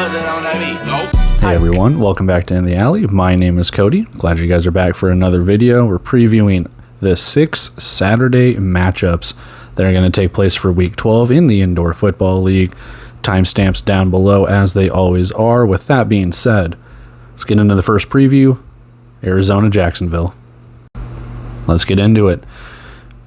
Hey everyone, welcome back to In the Alley. My name is Cody. Glad you guys are back for another video. We're previewing the 6 Saturday matchups that are going to take place for Week 12 in the Indoor Football League. Timestamps down below as they always are. With that being said, let's get into the first preview, Arizona-Jacksonville. Let's get into it.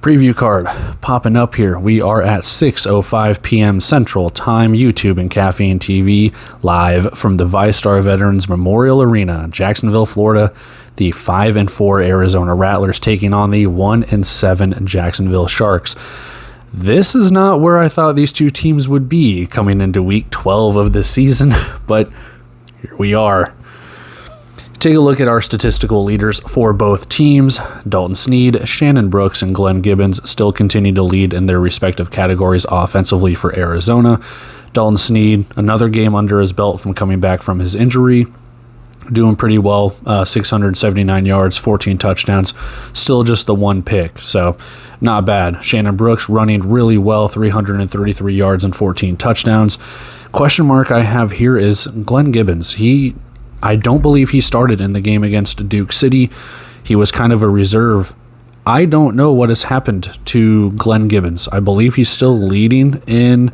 Preview card popping up here. We are at 6:05 p.m. Central Time, YouTube and Caffeine TV, live from the VyStar Veterans Memorial Arena, Jacksonville, Florida. The 5-4 Arizona Rattlers taking on the 1-7 Jacksonville Sharks. This is not where I thought these two teams would be coming into Week 12 of the season, but here we are. Take a look at our statistical leaders for both teams. Dalton Sneed, Shannon Brooks, and Glenn Gibbons still continue to lead in their respective categories offensively for Arizona. Dalton Sneed, another game under his belt from coming back from his injury, doing pretty well, 679 yards, 14 touchdowns, still just the one pick, so not bad. Shannon Brooks running really well, 333 yards and 14 touchdowns. Question mark I have here is Glenn Gibbons. I don't believe he started in the game against Duke City. He was kind of a reserve. I don't know what has happened to Glenn Gibbons. I believe he's still leading in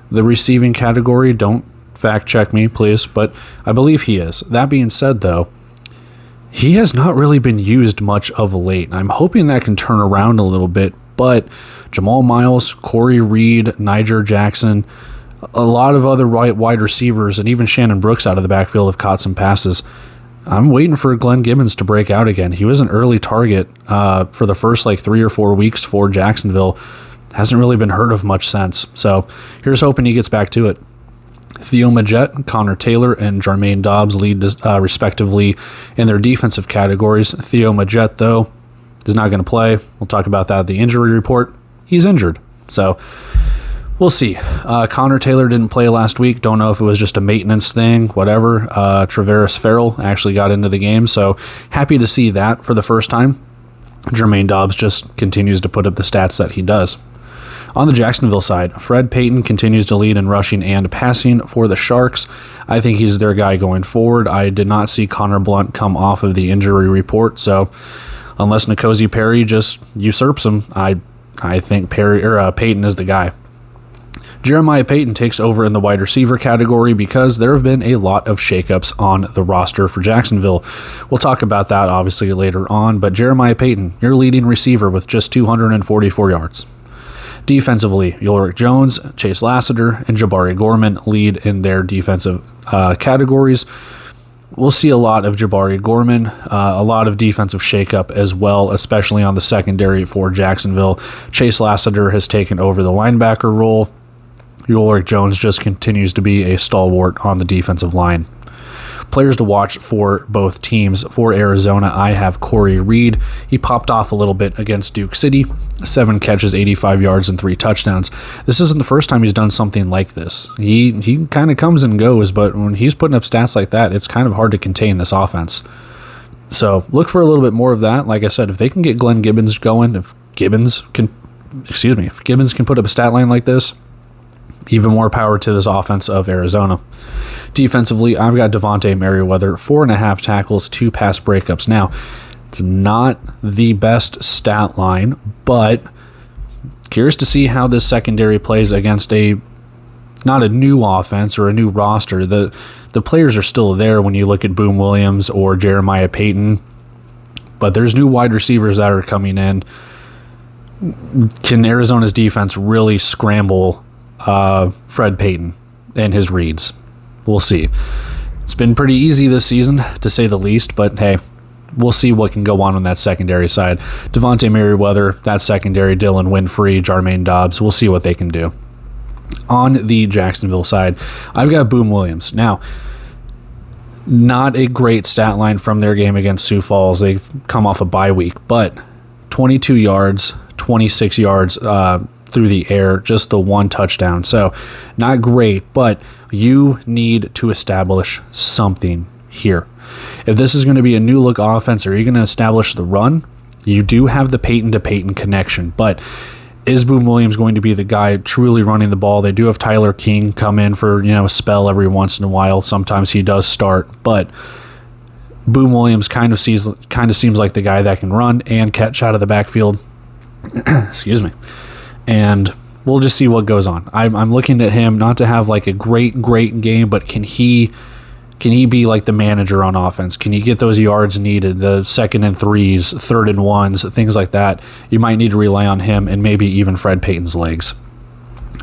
the receiving category. Don't fact check me, please, but I believe he is. That being said, though, he has not really been used much of late. I'm hoping that can turn around a little bit, but Jamal Miles, Corey Reed, Niger Jackson, a lot of other wide receivers, and even Shannon Brooks out of the backfield have caught some passes. I'm waiting for Glenn Gibbons to break out again. He was an early target for the first 3 or 4 weeks for Jacksonville. Hasn't really been heard of much since. So here's hoping he gets back to it. Theo Majette, Connor Taylor, and Jermaine Dobbs lead respectively in their defensive categories. Theo Majette, though, is not going to play. We'll talk about that in the injury report. He's injured. So we'll see. Connor Taylor didn't play last week. Don't know if it was just a maintenance thing, whatever. Travaris Farrell actually got into the game, so happy to see that for the first time. Jermaine Dobbs just continues to put up the stats that he does. On the Jacksonville side, Fred Payton continues to lead in rushing and passing for the Sharks. I think he's their guy going forward. I did not see Connor Blunt come off of the injury report, so unless N'Kosi Perry just usurps him, I think Payton is the guy. Jeremiah Payton takes over in the wide receiver category because there have been a lot of shakeups on the roster for Jacksonville. We'll talk about that obviously later on, but Jeremiah Payton, your leading receiver with just 244 yards. Defensively, Ulrich Jones, Chase Lassiter, and Jabari Gorman lead in their defensive categories. We'll see a lot of Jabari Gorman, a lot of defensive shakeup as well, especially on the secondary for Jacksonville. Chase Lassiter has taken over the linebacker role. Ulrich Jones just continues to be a stalwart on the defensive line. Players to watch for both teams. For Arizona, I have Corey Reed. He popped off a little bit against Duke City. 7 catches, 85 yards, and 3 touchdowns. This isn't the first time he's done something like this. He kind of comes and goes, but when he's putting up stats like that, it's kind of hard to contain this offense. So look for a little bit more of that. Like I said, if they can get Glenn Gibbons going, if Gibbons can put up a stat line like this, even more power to this offense of Arizona. Defensively, I've got Devontae Merriweather, 4.5 tackles, 2 pass breakups. Now, it's not the best stat line, but curious to see how this secondary plays against not a new offense or a new roster. The players are still there when you look at Boom Williams or Jeremiah Payton, but there's new wide receivers that are coming in. Can Arizona's defense really scramble Fred Payton and his reads? We'll see. It's been pretty easy this season, to say the least, but hey, we'll see what can go on that secondary side. Devontae Merriweather, that secondary, Dylan Winfrey, Jermaine Dobbs, we'll see what they can do. On the Jacksonville side, I've got Boom Williams. Now, not a great stat line from their game against Sioux Falls. They've come off a bye week, but 22 yards, 26 yards through the air, just the 1 touchdown. So not great, but you need to establish something here. If this is going to be a new look offense, or you're going to establish the run, you do have the Payton to Payton connection, but Is Boone Williams going to be the guy truly running the ball? They do have Tyler King come in for, a spell every once in a while. Sometimes he does start, but Boone Williams kind of seems like the guy that can run and catch out of the backfield. Excuse me. And we'll just see what goes on. I'm looking at him not to have like a great game, but can he be like the manager on offense? Can he get those yards needed, the 2nd and 3s, 3rd and 1s, things like that? You might need to rely on him and maybe even Fred Payton's legs.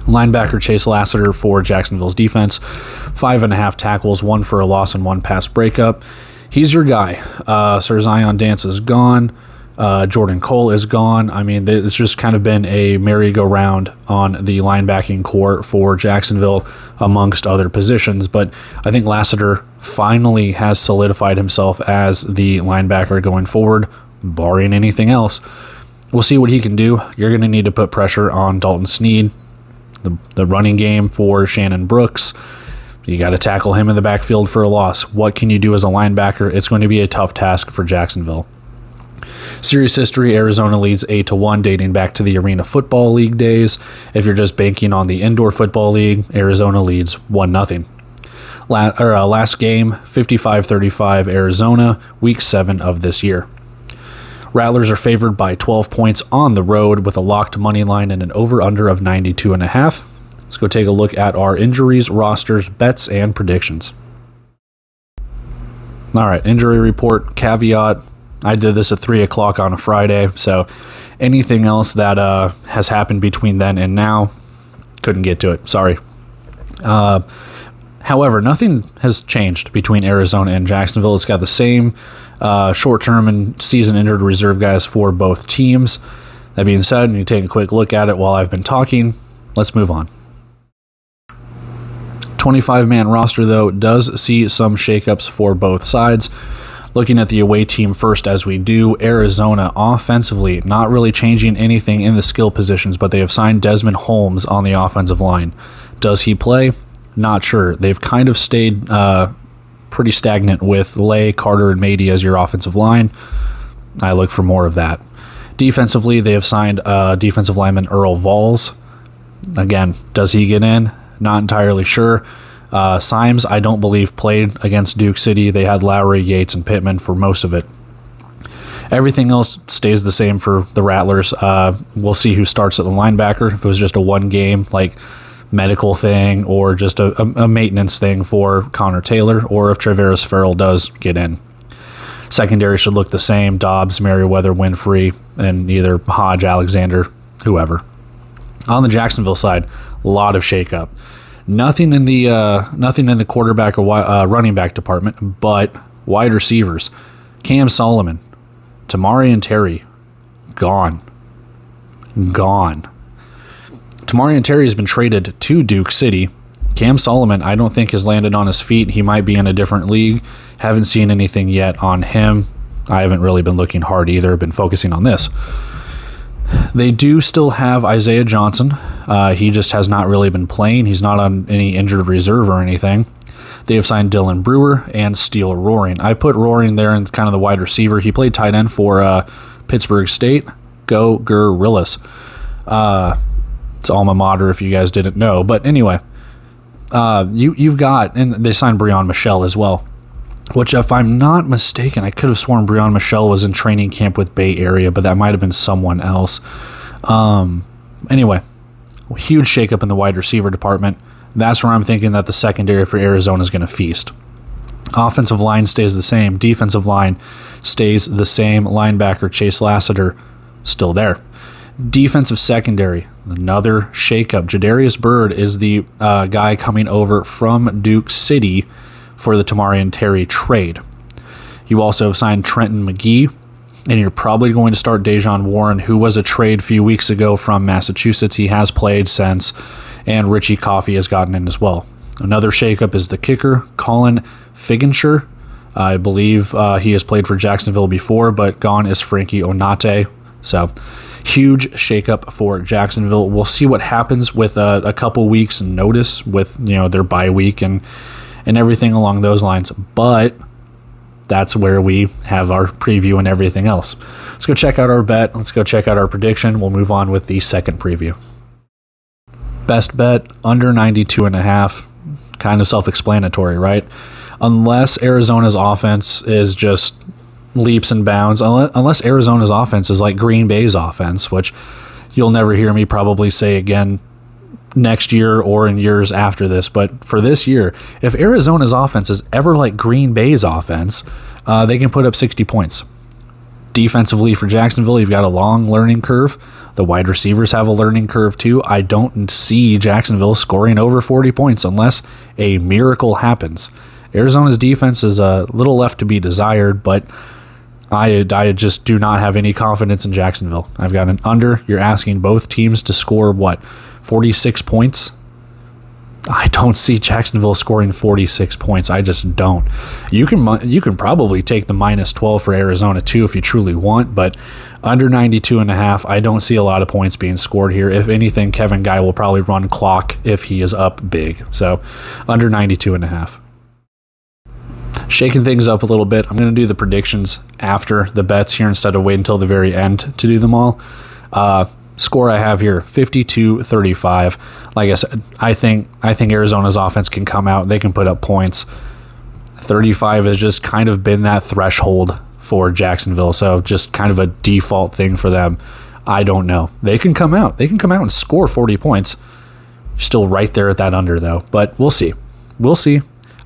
Linebacker Chase Lassiter for Jacksonville's defense, 5.5 tackles, 1 for a loss and 1 pass breakup. He's your guy. Sir Zion Dance is gone. Jordan Cole is gone. I mean, it's just kind of been a merry-go-round on the linebacking core for Jacksonville amongst other positions. But I think Lassiter finally has solidified himself as the linebacker going forward, barring anything else. We'll see what he can do. You're going to need to put pressure on Dalton Snead, the running game for Shannon Brooks. You got to tackle him in the backfield for a loss. What can you do as a linebacker? It's going to be a tough task for Jacksonville. Series history, Arizona leads 8-1 dating back to the Arena Football League days. If you're just banking on the Indoor Football League, Arizona leads 1-0. Last game, 55-35 Arizona, Week 7 of this year. Rattlers are favored by 12 points on the road with a locked money line and an over-under of 92.5. Let's go take a look at our injuries, rosters, bets, and predictions. All right, injury report, caveat. I did this at 3 o'clock on a Friday, so anything else that has happened between then and now, couldn't get to it. Sorry. However, nothing has changed between Arizona and Jacksonville. It's got the same short-term and season injured reserve guys for both teams. That being said, you take a quick look at it while I've been talking. Let's move on. 25-man roster, though, does see some shakeups for both sides. Looking at the away team first as we do, Arizona offensively, not really changing anything in the skill positions, but they have signed Desmond Holmes on the offensive line. Does he play? Not sure. They've kind of stayed pretty stagnant with Lay, Carter, and Mady as your offensive line. I look for more of that. Defensively, they have signed defensive lineman Earl Valls. Again, does he get in? Not entirely sure. Symes, I don't believe, played against Duke City. They had Lowry, Yates, and Pittman for most of it. Everything else stays the same for the Rattlers. We'll see who starts at the linebacker. If it was just a one-game medical thing or just a maintenance thing for Connor Taylor, or if Traveris Farrell does get in. Secondary should look the same. Dobbs, Merriweather, Winfrey, and either Hodge, Alexander, whoever. On the Jacksonville side, a lot of shakeup. Nothing in the quarterback or running back department, but wide receivers. Cam Solomon, Tamarian Terry, gone. Tamarian Terry has been traded to Duke City. Cam Solomon, I don't think, has landed on his feet. He might be in a different league. Haven't seen anything yet on him. I haven't really been looking hard either. Been focusing on this. They do still have Isaiah Johnson. He just has not really been playing. He's not on any injured reserve or anything. They have signed Dylan Brewer and Steele Roaring. I put Roaring there in kind of the wide receiver. He played tight end for Pittsburgh State. Go Gorillas. It's alma mater if you guys didn't know. But anyway, you've got, and they signed Breon Michelle as well. Which, if I'm not mistaken, I could have sworn Breon Michelle was in training camp with Bay Area, but that might have been someone else. Anyway, huge shakeup in the wide receiver department. That's where I'm thinking that the secondary for Arizona is going to feast. Offensive line stays the same. Defensive line stays the same. Linebacker Chase Lassiter, still there. Defensive secondary, another shakeup. Jadarius Byrd is the guy coming over from Duke City for the Tamarian Terry trade. You also have signed Trenton McGee, and you're probably going to start Dejon Warren, who was a trade a few weeks ago from Massachusetts. He has played since, and Richie Coffey has gotten in as well. Another shakeup is the kicker, Colin Figenshire. I believe he has played for Jacksonville before, but gone is Frankie Onate. So, huge shakeup for Jacksonville. We'll see what happens with a couple weeks notice with their bye week and everything along those lines. But that's where we have our preview and everything else. Let's go check out our bet. Let's go check out our prediction. We'll move on with the second preview. Best bet, under 92.5. Kind of self-explanatory, right? Unless Arizona's offense is just leaps and bounds, unless Arizona's offense is like Green Bay's offense, which you'll never hear me probably say again next year or in years after this, but for this year, if Arizona's offense is ever like Green Bay's offense, they can put up 60 points. Defensively for Jacksonville, you've got a long learning curve. The wide receivers have a learning curve too. I don't see Jacksonville scoring over 40 points unless a miracle happens. Arizona's defense is a little left to be desired, but I just do not have any confidence in Jacksonville. I've got an under. You're asking both teams to score, 46 points? I don't see Jacksonville scoring 46 points. I just don't. You can probably take the minus 12 for Arizona too if you truly want, but under 92.5, I don't see a lot of points being scored here. If anything, Kevin Guy will probably run clock if he is up big. So under 92.5. Shaking things up a little bit, I'm going to do the predictions after the bets here instead of waiting until the very end to do them all. Score I have here, 52-35. Like I said, I think Arizona's offense can come out. They can put up points. 35 has just kind of been that threshold for Jacksonville, so just kind of a default thing for them. I don't know. They can come out. They can come out and score 40 points. Still right there at that under, though. But we'll see. We'll see.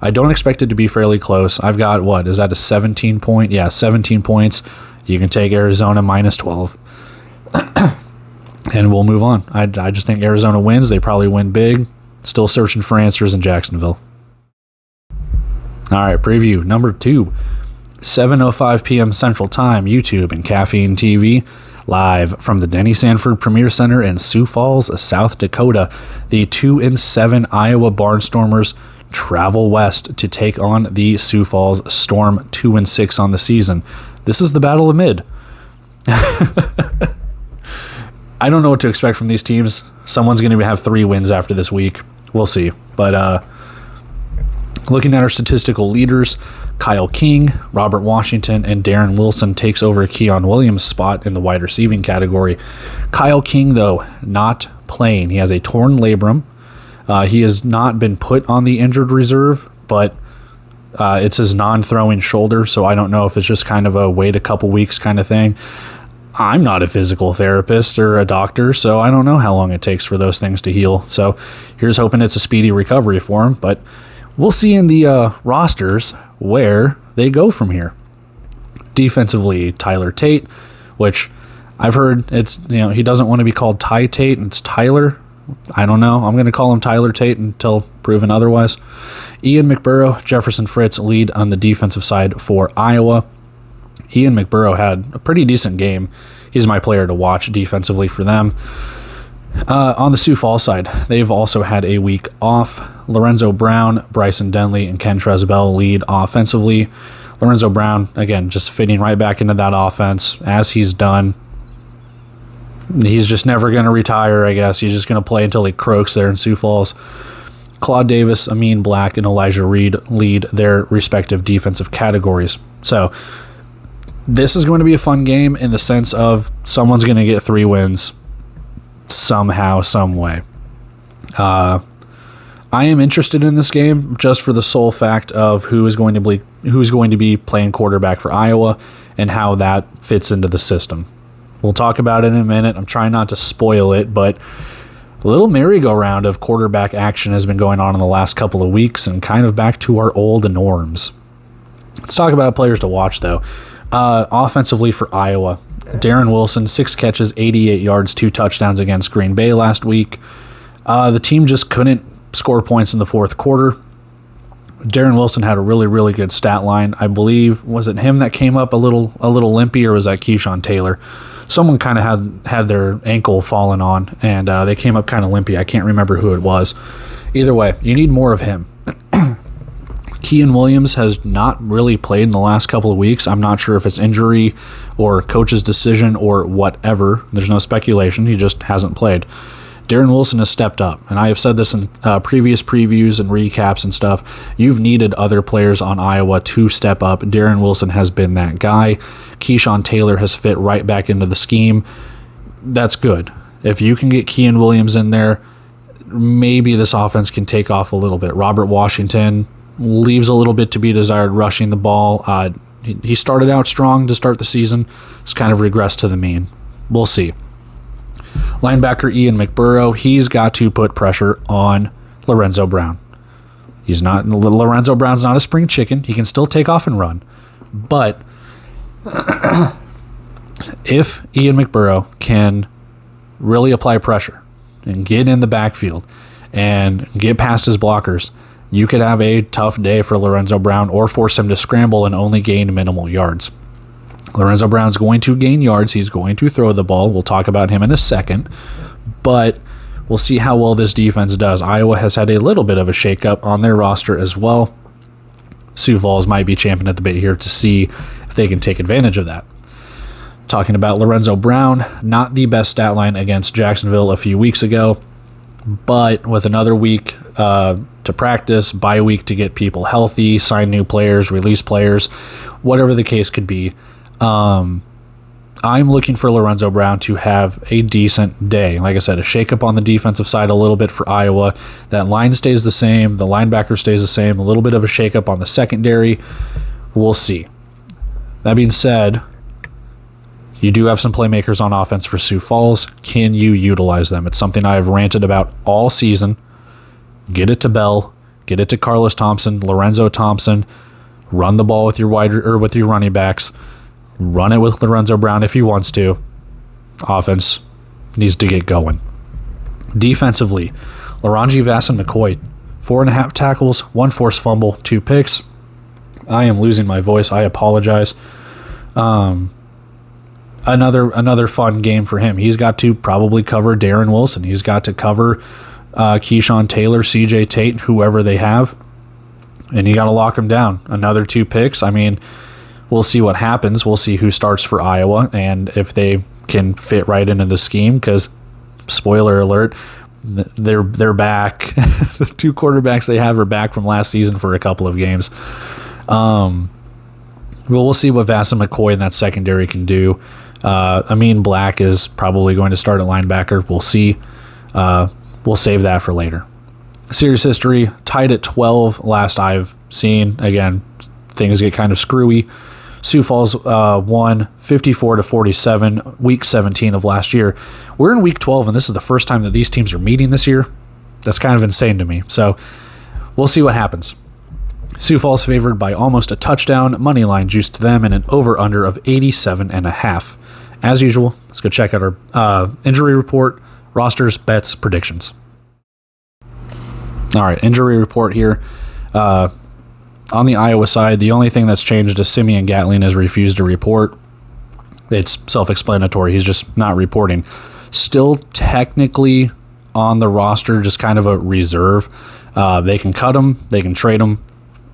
I don't expect it to be fairly close. I've got, is that a 17 point? Yeah, 17 points. You can take Arizona minus 12. And we'll move on. I just think Arizona wins. They probably win big. Still searching for answers in Jacksonville. All right, preview number 2. 7:05 p.m. Central Time, YouTube and Caffeine TV. Live from the Denny Sanford Premier Center in Sioux Falls, South Dakota. The 2-7 Iowa Barnstormers travel west to take on the Sioux Falls Storm, 2-6 on the season. This is the Battle of Mid. I don't know what to expect from these teams. Someone's going to have 3 wins after this week. We'll see. But looking at our statistical leaders, Kyle King, Robert Washington, and Darren Wilson takes over Keon Williams' spot in the wide receiving category. Kyle King, though, not playing. He has a torn labrum. He has not been put on the injured reserve, but it's his non-throwing shoulder, so I don't know if it's just kind of a wait a couple weeks kind of thing. I'm not a physical therapist or a doctor, so I don't know how long it takes for those things to heal. So here's hoping it's a speedy recovery for him, but we'll see in the rosters where they go from here. Defensively, Tyler Tate, which I've heard he doesn't want to be called Ty Tate, and it's Tyler. I don't know. I'm going to call him Tyler Tate until proven otherwise. Ian McBurrow, Jefferson Fritz lead on the defensive side for Iowa. Ian McBurrow had a pretty decent game. He's my player to watch defensively for them. On the Sioux Falls side, they've also had a week off. Lorenzo Brown, Bryson Denley, and Ken Trezabel lead offensively. Lorenzo Brown, again, just fitting right back into that offense as he's done. He's just never going to retire, I guess. He's just going to play until he croaks there in Sioux Falls. Claude Davis, Amin Black, and Elijah Reed lead their respective defensive categories. So this is going to be a fun game in the sense of someone's going to get 3 wins somehow, some way. I am interested in this game just for the sole fact of who is going to be playing quarterback for Iowa and how that fits into the system. We'll talk about it in a minute. I'm trying not to spoil it, but a little merry-go-round of quarterback action has been going on in the last couple of weeks and kind of back to our old norms. Let's talk about players to watch, though. Offensively for Iowa, Darren Wilson, 6 catches, 88 yards, 2 touchdowns against Green Bay last week. The team just couldn't score points in the fourth quarter. Darren Wilson had a really, really good stat line. I believe, was it him that came up a little limpy, or was that Keyshawn Taylor? Someone kind of had their ankle fallen on, and they came up kind of limpy. I can't remember who it was. Either way, you need more of him. Keon Williams has not really played in the last couple of weeks. I'm not sure if it's injury or coach's decision or whatever. There's no speculation. He just hasn't played. Darren Wilson has stepped up, and I have said this in previous previews and recaps and stuff. You've needed other players on Iowa to step up. Darren Wilson has been that guy. Keyshawn Taylor has fit right back into the scheme. That's good. If you can get Kean Williams in there, maybe this offense can take off a little bit. Robert Washington leaves a little bit to be desired rushing the ball. He started out strong to start the season. It's kind of regressed to the mean. We'll see. Linebacker Ian McBurrow, he's got to put pressure on Lorenzo Brown. Lorenzo Brown's not a spring chicken. He can still take off and run. But if Ian McBurrow can really apply pressure and get in the backfield and get past his blockers, you could have a tough day for Lorenzo Brown or force him to scramble and only gain minimal yards. Lorenzo Brown's going to gain yards. He's going to throw the ball. We'll talk about him in a second. But we'll see how well this defense does. Iowa has had a little bit of a shakeup on their roster as well. Sioux Falls might be champing at the bit here to see if they can take advantage of that. Talking about Lorenzo Brown, not the best stat line against Jacksonville a few weeks ago, but with another week to practice, bye week to get people healthy, sign new players, release players, whatever the case could be, I'm looking for Lorenzo Brown to have a decent day. Like I said, a shakeup on the defensive side a little bit for Iowa. That line stays the same. The linebacker stays the same. A little bit of a shakeup on the secondary. We'll see. That being said, you do have some playmakers on offense for Sioux Falls. Can you utilize them? It's something I've ranted about all season. Get it to Bell. Get it to Carlos Thompson, Lorenzo Thompson. Run the ball with your with your running backs. Run it with Lorenzo Brown if he wants to. Offense needs to get going. Defensively, Laranji Vasson-McCoy, 4.5 tackles, 1 forced fumble, 2 picks. I am losing my voice. I apologize. Another fun game for him. He's got to probably cover Darren Wilson. He's got to cover Keyshawn Taylor, CJ Tate, whoever they have. And you got to lock him down. Another 2 picks. I mean, we'll see what happens. We'll see who starts for Iowa and if they can fit right into the scheme because, spoiler alert, they're back. The 2 quarterbacks they have are back from last season for a couple of games. Well, we'll see what Vasson-McCoy and that secondary can do. Amin Black is probably going to start at linebacker. We'll see. We'll save that for later. Series history, tied at 12 last I've seen. Again, things get kind of screwy. Sioux Falls won 54-47, week 17 of last year. We're in week 12, and this is the first time that these teams are meeting this year. That's kind of insane to me. So we'll see what happens. Sioux Falls favored by almost a touchdown. Money line juiced to them and an over-under of 87.5. As usual, let's go check out our injury report, rosters, bets, predictions. All right, injury report here. On the Iowa side, the only thing that's changed is Simeon Gatling has refused to report. It's self-explanatory. He's just not reporting. Still technically on the roster, just kind of a reserve. They can cut him. They can trade him.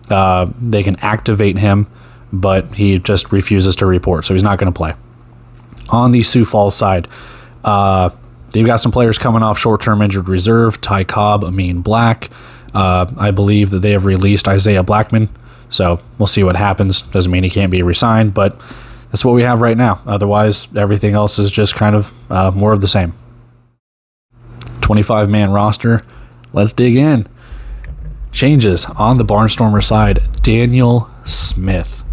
They can activate him, but he just refuses to report, so he's not going to play. On the Sioux Falls side, they've got some players coming off short-term injured reserve. Ty Cobb, Amin Black. I believe that they have released Isaiah Blackman, so we'll see what happens. Doesn't mean he can't be re-signed, but that's what we have right now. Otherwise, everything else is just kind of more of the same. 25-man roster. Let's dig in. Changes on the Barnstormer side. Daniel Smith.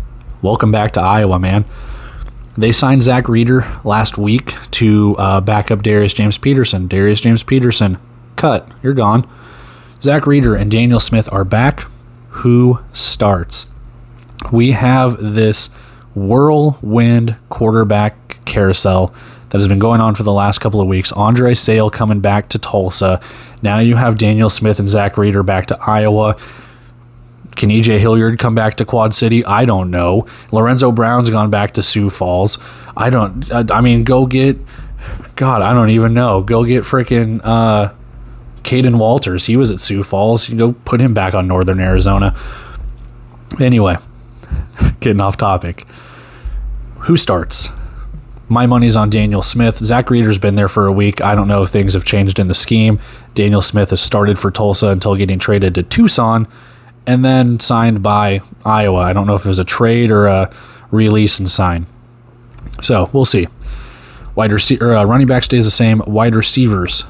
Welcome back to Iowa, man. They signed Zach Reeder last week to back up Darius James Peterson. Darius James Peterson, cut. You're gone. Zach Reeder and Daniel Smith are back. Who starts? We have this whirlwind quarterback carousel that has been going on for the last couple of weeks. Andre Sale coming back to Tulsa. Now you have Daniel Smith and Zach Reeder back to Iowa. Can E.J. Hilliard come back to Quad City? I don't know. Lorenzo Brown's gone back to Sioux Falls. I mean, go get... God, I don't even know. Go get freaking Caden Walters. He was at Sioux Falls. You go put him back on Northern Arizona. Anyway, getting off topic. Who starts? My money's on Daniel Smith. Zach Reeder's been there for a week. I don't know if things have changed in the scheme. Daniel Smith has started for Tulsa until getting traded to Tucson and then signed by Iowa. I don't know if it was a trade or a release and sign. So we'll see. Running back stays the same. Wide receivers,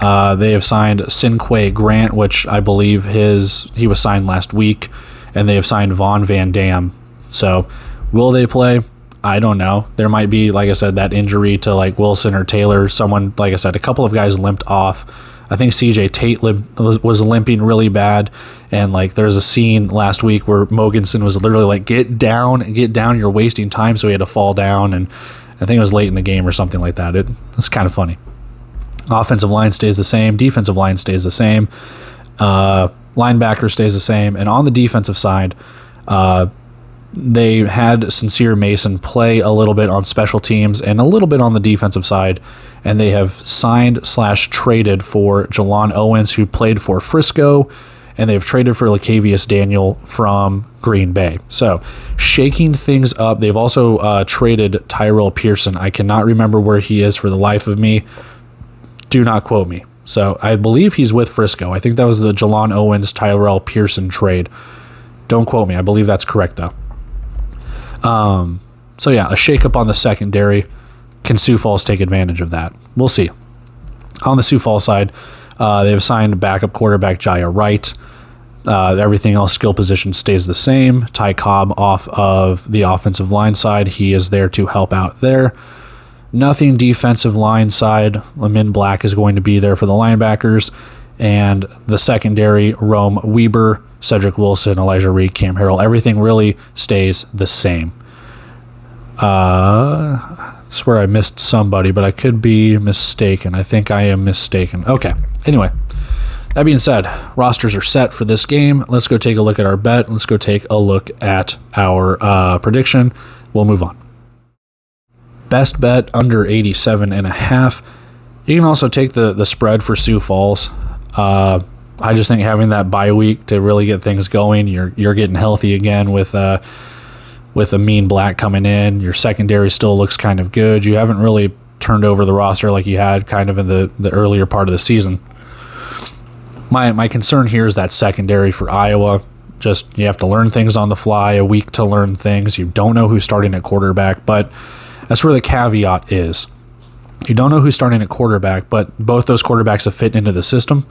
they have signed Sinquay Grant, which I believe he was signed last week, and they have signed Vaughn Van Dam. So will they play? I don't know. There might be, like I said, that injury to like Wilson or Taylor. Someone, like I said, a couple of guys limped off. I think CJ Tate was limping really bad. And like there's a scene last week where Mogensen was literally like, get down, you're wasting time. So he had to fall down. And I think it was late in the game or something like that. It's kind of funny. Offensive line stays the same. Defensive line stays the same. Linebacker stays the same. And on the defensive side, they had Sincere Mason play a little bit on special teams and a little bit on the defensive side, and they have signed/traded for Jelon Owens, who played for Frisco, and they've traded for Lacavius Daniel from Green Bay. So shaking things up. They've also traded Tyrell Pearson. I cannot remember where he is for the life of me. Do not quote me. So I believe he's with Frisco. I think that was the Jelon Owens, Tyrell Pearson trade. Don't quote me. I believe that's correct, though. So yeah, a shakeup on the secondary. Can Sioux Falls take advantage of that? We'll see. On the Sioux Falls side, they've signed backup quarterback Jaya Wright. Everything else, skill position stays the same. Ty Cobb off of the offensive line side. He is there to help out there. Nothing defensive line side. Lamin Black is going to be there for the linebackers. And the secondary, Rome Weber, Cedric Wilson, Elijah Reed, Cam Harrell, everything really stays the same. I swear I missed somebody, but I could be mistaken. I think I am mistaken. Okay. Anyway, that being said, rosters are set for this game. Let's go take a look at our bet. Let's go take a look at our prediction. We'll move on. Best bet under 87.5. You can also take the spread for Sioux Falls. I just think having that bye week to really get things going, you're getting healthy again with Amin Black coming in. Your secondary still looks kind of good. You haven't really turned over the roster like you had kind of in the earlier part of the season. My concern here is that secondary for Iowa. Just you have to learn things on the fly, a week to learn things. You don't know who's starting at quarterback, but that's where the caveat is. You don't know who's starting at quarterback, but both those quarterbacks have fit into the system.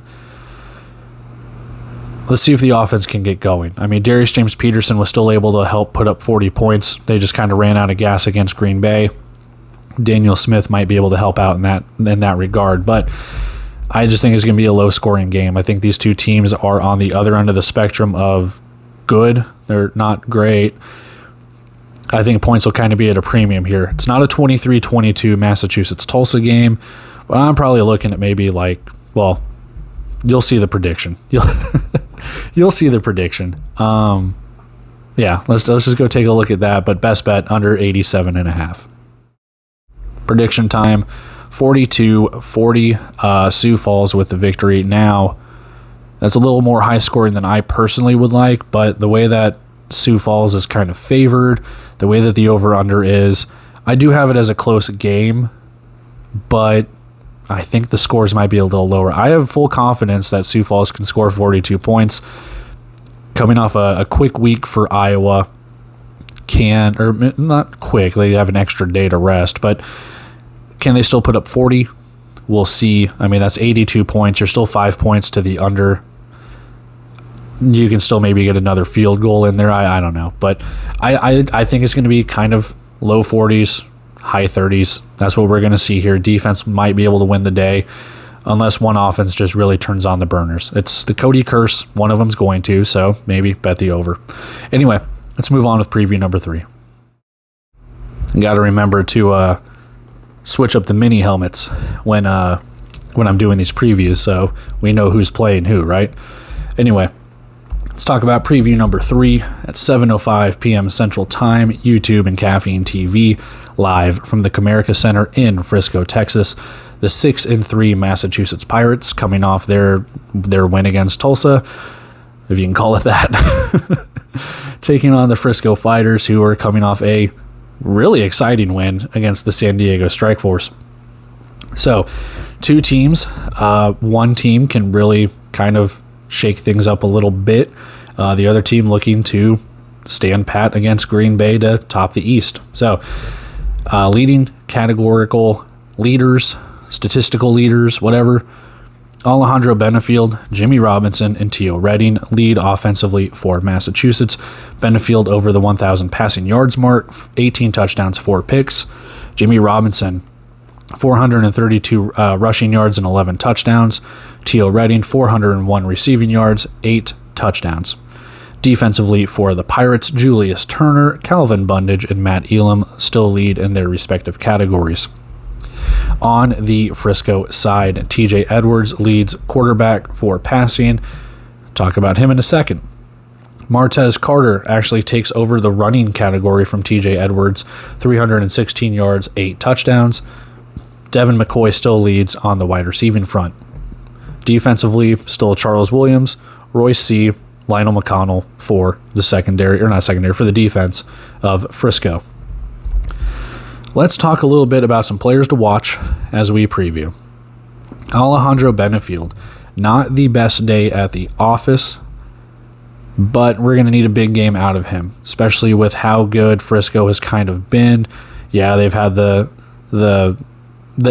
Let's see if the offense can get going. I mean, Darius James Peterson was still able to help put up 40 points. They just kind of ran out of gas against Green Bay. Daniel Smith might be able to help out in that regard, but I just think it's going to be a low-scoring game. I think these two teams are on the other end of the spectrum of good. They're not great. I think points will kind of be at a premium here. It's not a 23-22 Massachusetts-Tulsa game, but I'm probably looking at maybe you'll see the prediction. You'll see the prediction. Yeah, let's just go take a look at that, but best bet under 87.5. Prediction time, 42-40, Sioux Falls with the victory. Now, that's a little more high scoring than I personally would like, but the way that Sioux Falls is kind of favored, the way that the over-under is, I do have it as a close game, but I think the scores might be a little lower. I have full confidence that Sioux Falls can score 42 points. Coming off a quick week for Iowa, not quick, they have an extra day to rest, but can they still put up 40? We'll see. I mean, that's 82 points. You're still 5 points to the under. You can still maybe get another field goal in there. I don't know. But I think it's going to be kind of low 40s, high 30s. That's what we're going to see here. Defense might be able to win the day unless one offense just really turns on the burners. It's the Cody curse. One of them's going to, so maybe bet the over. Anyway, let's move on with preview number 3. Got to remember to switch up the mini helmets when I'm doing these previews so we know who's playing who, right? Anyway, let's talk about preview number 3 at 7:05 p.m. Central Time, YouTube and Caffeine TV, live from the Comerica Center in Frisco, Texas. The 6-3 Massachusetts Pirates coming off their win against Tulsa, if you can call it that, taking on the Frisco Fighters, who are coming off a really exciting win against the San Diego Strikeforce. So, two teams. One team can really kind of shake things up a little bit. The other team looking to stand pat against Green Bay to top the East. So, leading categorical leaders, statistical leaders, whatever. Alejandro Benefield, Jimmy Robinson, and Teo Redding lead offensively for Massachusetts. Benefield over the 1,000 passing yards mark, 18 touchdowns, 4 picks. Jimmy Robinson, 432 rushing yards and 11 touchdowns. Teo Redding, 401 receiving yards, 8 touchdowns. Defensively for the Pirates, Julius Turner, Calvin Bundage, and Matt Elam still lead in their respective categories. On the Frisco side, TJ Edwards leads quarterback for passing. Talk about him in a second. Martez Carter actually takes over the running category from TJ Edwards, 316 yards, 8 touchdowns. Devin McCoy still leads on the wide receiving front. Defensively, still Charles Williams, Royce C., Lionel McConnell for the for the defense of Frisco. Let's talk a little bit about some players to watch as we preview. Alejandro Benefield, not the best day at the office, but we're going to need a big game out of him, especially with how good Frisco has kind of been. Yeah, they've had the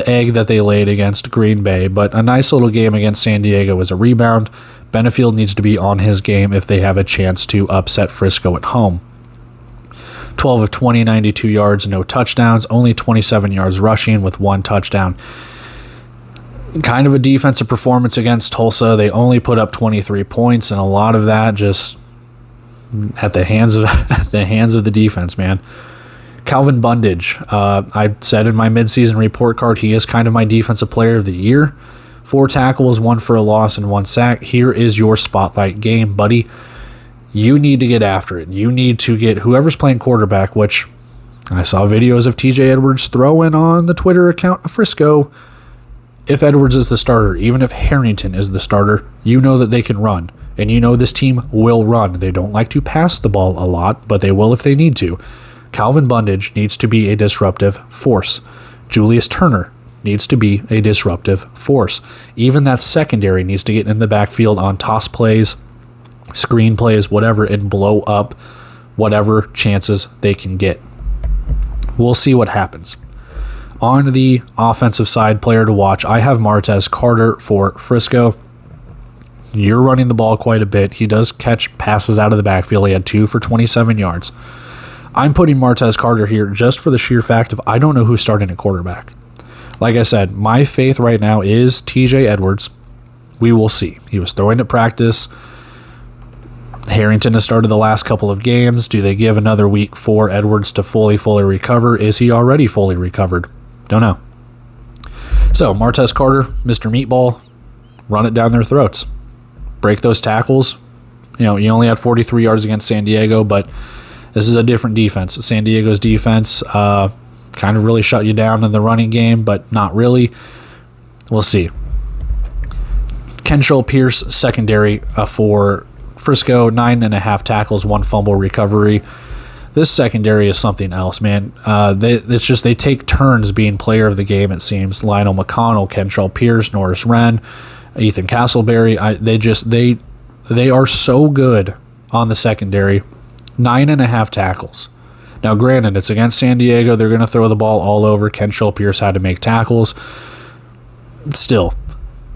egg that they laid against Green Bay, but a nice little game against San Diego was a rebound. Benefield needs to be on his game if they have a chance to upset Frisco at home. 12 of 20, 92 yards, no touchdowns, only 27 yards rushing with 1 touchdown. Kind of a defensive performance against Tulsa. They only put up 23 points, and a lot of that just at the hands of the defense, man. Calvin Bundage, I said in my midseason report card, he is kind of my defensive player of the year. 4 tackles, 1 for a loss, and 1 sack. Here is your spotlight game, buddy. You need to get after it. You need to get whoever's playing quarterback, which I saw videos of TJ Edwards throwing on the Twitter account of Frisco. If Edwards is the starter, even if Harrington is the starter, you know that they can run. And you know this team will run. They don't like to pass the ball a lot, but they will if they need to. Calvin Bundage needs to be a disruptive force. Julius Turner needs to be a disruptive force. Even that secondary needs to get in the backfield on toss plays, screen plays, whatever, and blow up whatever chances they can get. We'll see what happens. On the offensive side, player to watch, I have Martez Carter for Frisco. You're running the ball quite a bit. He does catch passes out of the backfield. He had 2 for 27 yards. I'm putting Martez Carter here just for the sheer fact of I don't know who's starting at quarterback. Like I said, my faith right now is TJ Edwards. We will see. He was throwing at practice. Harrington has started the last couple of games. Do they give another week for Edwards to fully recover? Is he already fully recovered? Don't know. So, Martez Carter, Mr. Meatball, run it down their throats. Break those tackles. You know, you only had 43 yards against San Diego, but this is a different defense. San Diego's defense kind of really shut you down in the running game, but not really. We'll see. Kentrell Pierce, secondary for Frisco, 9.5 tackles, 1 fumble recovery. This secondary is something else, man. They take turns being player of the game, it seems. Lionel McConnell, Kentrell Pierce, Norris Wren, Ethan Castleberry. They are so good on the secondary. 9.5 tackles. Now, granted, it's against San Diego. They're going to throw the ball all over. Kentrell Pierce had to make tackles. Still,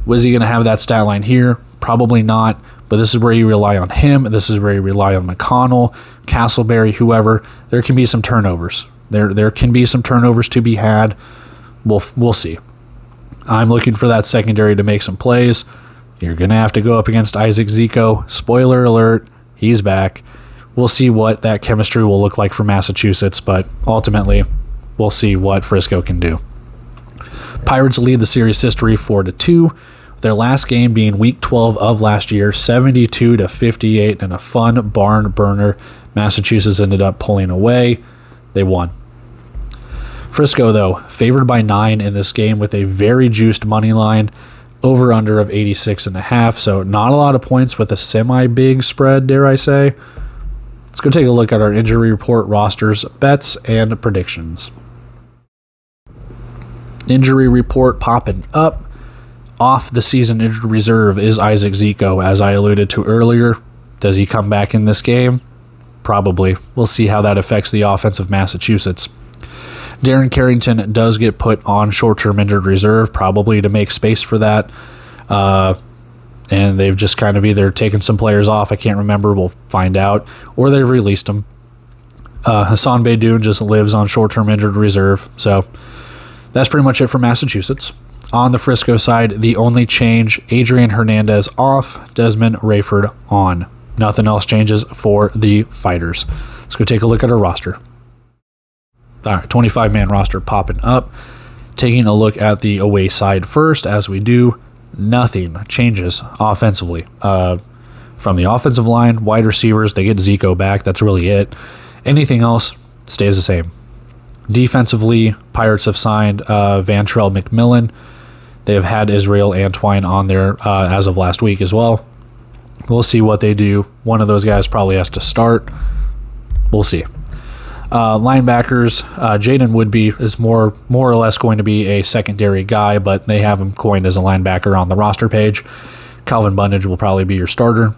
was he going to have that stat line here? Probably not. But this is where you rely on him. This is where you rely on McConnell, Castleberry, whoever. There can be some turnovers. There can be some turnovers to be had. We'll see. I'm looking for that secondary to make some plays. You're going to have to go up against Isaac Zico. Spoiler alert, he's back. We'll see what that chemistry will look like for Massachusetts, but ultimately, we'll see what Frisco can do. Pirates lead the series history 4-2. Their last game being Week 12 of last year, 72-58, and a fun barn burner. Massachusetts ended up pulling away. They won. Frisco, though, favored by 9 in this game with a very juiced money line, over-under of 86.5, so not a lot of points with a semi-big spread, dare I say. Let's go take a look at our injury report, rosters, bets, and predictions. Injury report popping up. Off the season injured reserve is Isaac Zico, as I alluded to earlier. Does he come back in this game? Probably. We'll see how that affects the offense of Massachusetts. Darren Carrington does get put on short-term injured reserve, probably to make space for that. And they've just kind of either taken some players off, I can't remember, we'll find out, or they've released them. Hassan Beydoun just lives on short-term injured reserve, so that's pretty much it for Massachusetts. On the Frisco side, the only change, Adrian Hernandez off, Desmond Rayford on. Nothing else changes for the Fighters. Let's go take a look at our roster. All right, 25-man roster popping up. Taking a look at the away side first, as we do, nothing changes offensively. From the offensive line, wide receivers, they get Zico back. That's really it. Anything else stays the same. Defensively, Pirates have signed Vantrell McMillan. They have had Israel Antwine on there as of last week as well. We'll see what they do. One of those guys probably has to start. We'll see. Linebackers, Jaden Woodby is more or less going to be a secondary guy, but they have him coined as a linebacker on the roster page. Calvin Bundage will probably be your starter.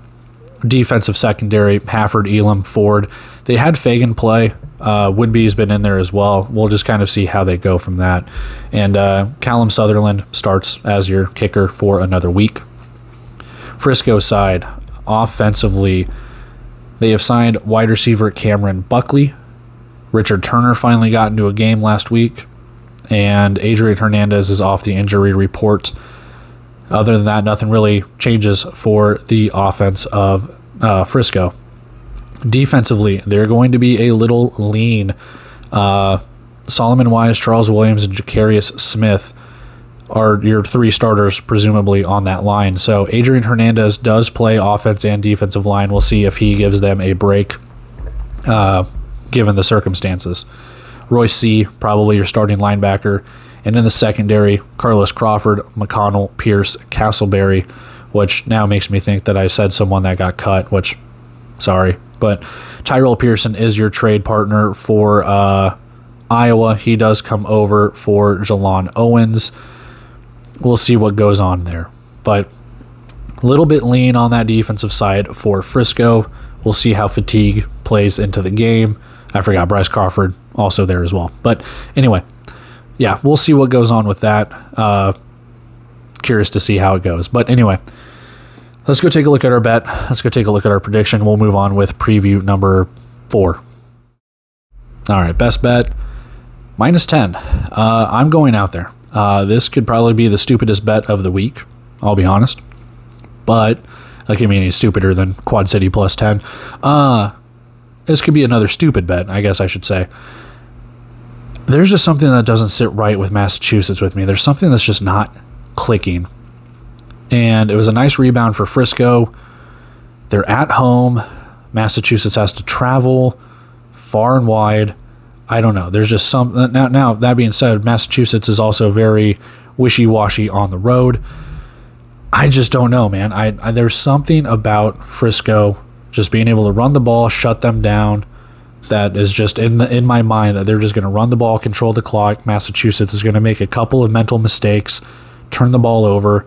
Defensive secondary, Hafford, Elam, Ford. They had Fagan play. Woodby's been in there as well. We'll just kind of see how they go from that. And Callum Sutherland starts as your kicker for another week. Frisco side, offensively, they have signed wide receiver Cameron Buckley. Richard Turner finally got into a game last week. And Adrian Hernandez is off the injury report. Other than that, nothing really changes for the offense of Frisco. Defensively, they're going to be a little lean. Solomon Wise, Charles Williams, and Jacarius Smith are your three starters, presumably, on that line. So Adrian Hernandez does play offense and defensive line. We'll see if he gives them a break, given the circumstances. Royce C., probably your starting linebacker. And in the secondary, Carlos Crawford, McConnell, Pierce, Castleberry, which now makes me think that I said someone that got cut, which, sorry. But Tyrell Pearson is your trade partner for Iowa. He does come over for Jalon Owens. We'll see what goes on there. But a little bit lean on that defensive side for Frisco. We'll see how fatigue plays into the game. I forgot Bryce Crawford also there as well. But anyway, yeah, we'll see what goes on with that. Curious to see how it goes. But anyway, let's go take a look at our bet. Let's go take a look at our prediction. We'll move on with preview number 4. All right, best bet, -10. I'm going out there. This could probably be the stupidest bet of the week, I'll be honest. But that can't be any stupider than Quad City +10. This could be another stupid bet, I guess I should say. There's just something that doesn't sit right with Massachusetts with me. There's something that's just not clicking. And it was a nice rebound for Frisco. They're at home. Massachusetts has to travel far and wide. I don't know. There's just some... Now, that being said, Massachusetts is also very wishy-washy on the road. I just don't know, man. There's something about Frisco just being able to run the ball, shut them down, that is just in my mind, that they're just going to run the ball, control the clock. Massachusetts is going to make a couple of mental mistakes, turn the ball over.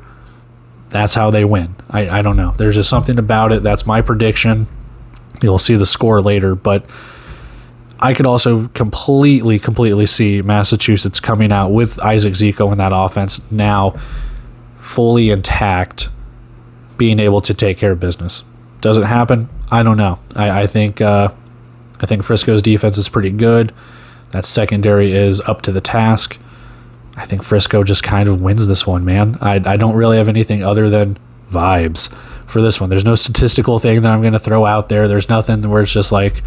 That's how they win. I don't know. There's just something about it. That's my prediction. You'll see the score later, but I could also completely see Massachusetts coming out with Isaac Zico in that offense now fully intact, being able to take care of business. Does it happen? I don't know. I think Frisco's defense is pretty good. That secondary is up to the task. I think Frisco just kind of wins this one, man. I don't really have anything other than vibes for this one. There's no statistical thing that I'm going to throw out there. There's nothing where it's just like,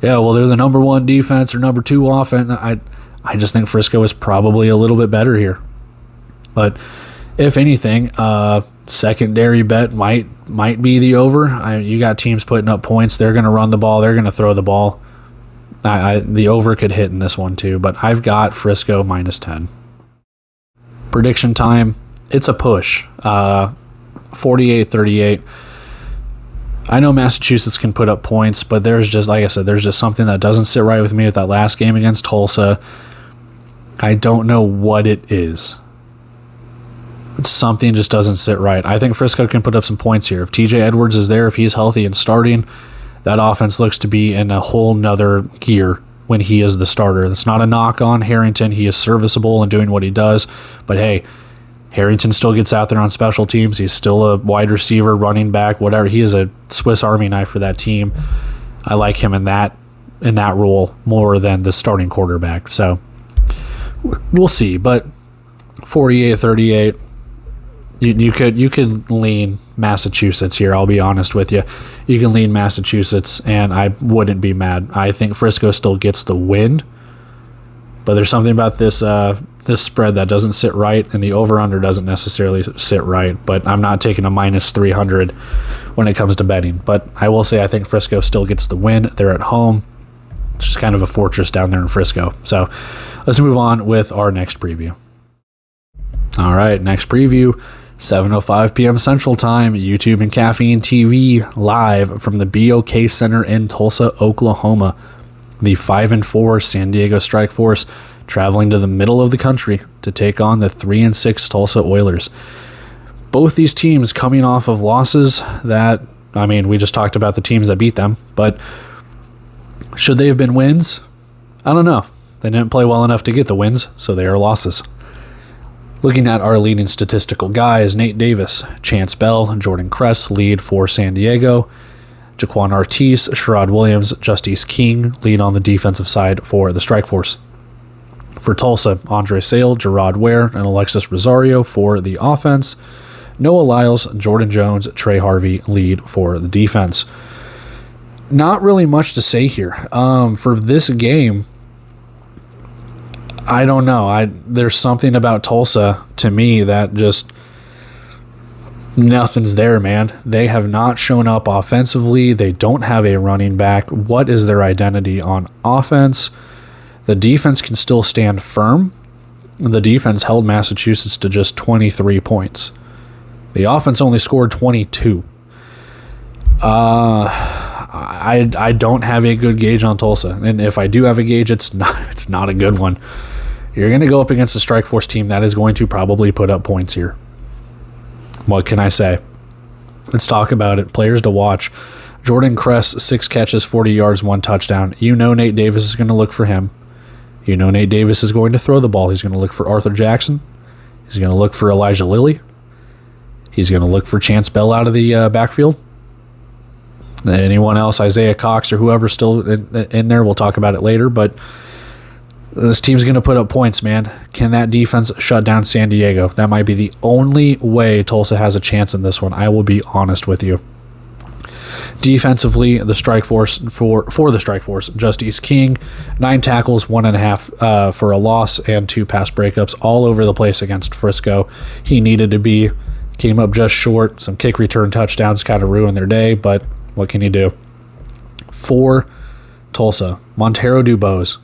yeah, well, they're the number 1 defense or number 2 offense. I just think Frisco is probably a little bit better here. But if anything, secondary bet might be the over. You got teams putting up points. They're going to run the ball. They're going to throw the ball. The over could hit in this one too, but I've got Frisco -10. Prediction time. It's a push. 48-38. I know Massachusetts can put up points, but there's just, like I said, there's just something that doesn't sit right with me with that last game against Tulsa. I don't know what it is. But something just doesn't sit right. I think Frisco can put up some points here. If TJ Edwards is there, if he's healthy and starting, that offense looks to be in a whole nother gear when he is the starter. That's not a knock on Harrington. He is serviceable in doing what he does. But hey, Harrington still gets out there on special teams. He's still a wide receiver, running back, whatever. He is a Swiss Army knife for that team. I like him in that role more than the starting quarterback. So we'll see. But 48-38, you could lean Massachusetts here. I'll be honest with you. You can lean Massachusetts, and I wouldn't be mad. I think Frisco still gets the win. But there's something about this spread that doesn't sit right, and the over-under doesn't necessarily sit right. But I'm not taking a minus 300 when it comes to betting. But I will say I think Frisco still gets the win. They're at home. It's just kind of a fortress down there in Frisco. So let's move on with our next preview. All right, next preview, 7:05 p.m. Central Time, YouTube and Caffeine TV live from the BOK Center in Tulsa, Oklahoma. The 5-4 San Diego Strike Force traveling to the middle of the country to take on the 3-6 Tulsa Oilers. Both these teams coming off of losses that, I mean, we just talked about the teams that beat them, but should they have been wins? I don't know. They didn't play well enough to get the wins, so they are losses. Looking at our leading statistical guys, Nate Davis, Chance Bell, and Jordan Kress lead for San Diego. Jaquan Artis, Sherrod Williams, Justice King lead on the defensive side for the Strike Force. For Tulsa, Andre Sale, Gerard Ware, and Alexis Rosario for the offense. Noah Lyles, Jordan Jones, Trey Harvey lead for the defense. Not really much to say here. For this game, I don't know. There's something about Tulsa to me that just nothing's there, man. They have not shown up offensively. They don't have a running back. What is their identity on offense? The defense can still stand firm. The defense held Massachusetts to just 23 points. The offense only scored 22. I don't have a good gauge on Tulsa, and if I do have a gauge, it's not a good one. You're going to go up against a Strike Force team that is going to probably put up points here. What can I say? Let's talk about it. Players to watch. Jordan Kress, 6 catches, 40 yards, 1 touchdown. You know Nate Davis is going to look for him. You know Nate Davis is going to throw the ball. He's going to look for Arthur Jackson. He's going to look for Elijah Lilly. He's going to look for Chance Bell out of the backfield. Anyone else, Isaiah Cox or whoever's still in there, we'll talk about it later, but this team's going to put up points, man. Can that defense shut down San Diego? That might be the only way Tulsa has a chance in this one. I will be honest with you. Defensively, the Strike Force, for the Strike Force, Justice King, 9 tackles, 1.5 for a loss, and 2 pass breakups all over the place against Frisco. He needed to be, came up just short. Some kick return touchdowns kind of ruined their day, but what can you do? For Tulsa, Montero Dubose,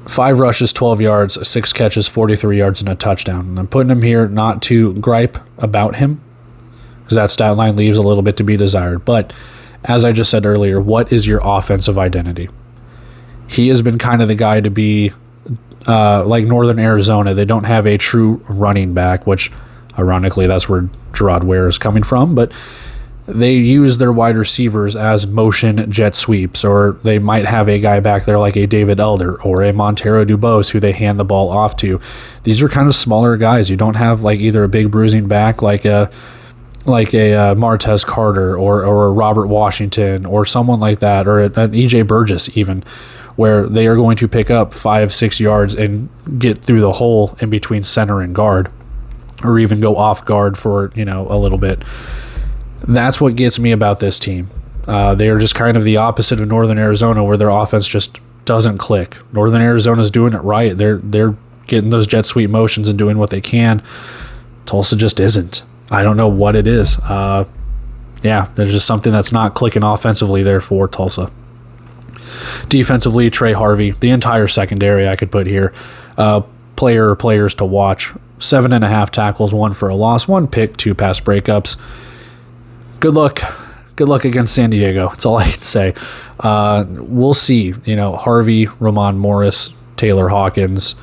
5 rushes, 12 yards, 6 catches, 43 yards, and a touchdown. And I'm putting him here not to gripe about him, because that stat line leaves a little bit to be desired. But as I just said earlier, what is your offensive identity? He has been kind of the guy to be like Northern Arizona. They don't have a true running back, which ironically that's where Gerard Ware is coming from. But they use their wide receivers as motion jet sweeps, or they might have a guy back there like a David Elder or a Montero Dubose who they hand the ball off to. These are kind of smaller guys. You don't have like either a big bruising back like a Martez Carter or a Robert Washington or someone like that, or an EJ Burgess even, where they are going to pick up 5-6 yards and get through the hole in between center and guard, or even go off guard for a little bit. That's what gets me about this team. They are just kind of the opposite of Northern Arizona, where their offense just doesn't click. Northern Arizona's doing it right. They're getting those jet sweep motions and doing what they can. Tulsa just isn't. I don't know what it is. There's just something that's not clicking offensively there for Tulsa. Defensively, Trey Harvey, the entire secondary I could put here. Players to watch. 7.5 tackles, 1 for a loss, 1 pick, 2 pass breakups. Good luck good luck against San Diego. That's all I can say. We'll see. Harvey, Ramon Morris, Taylor Hawkins.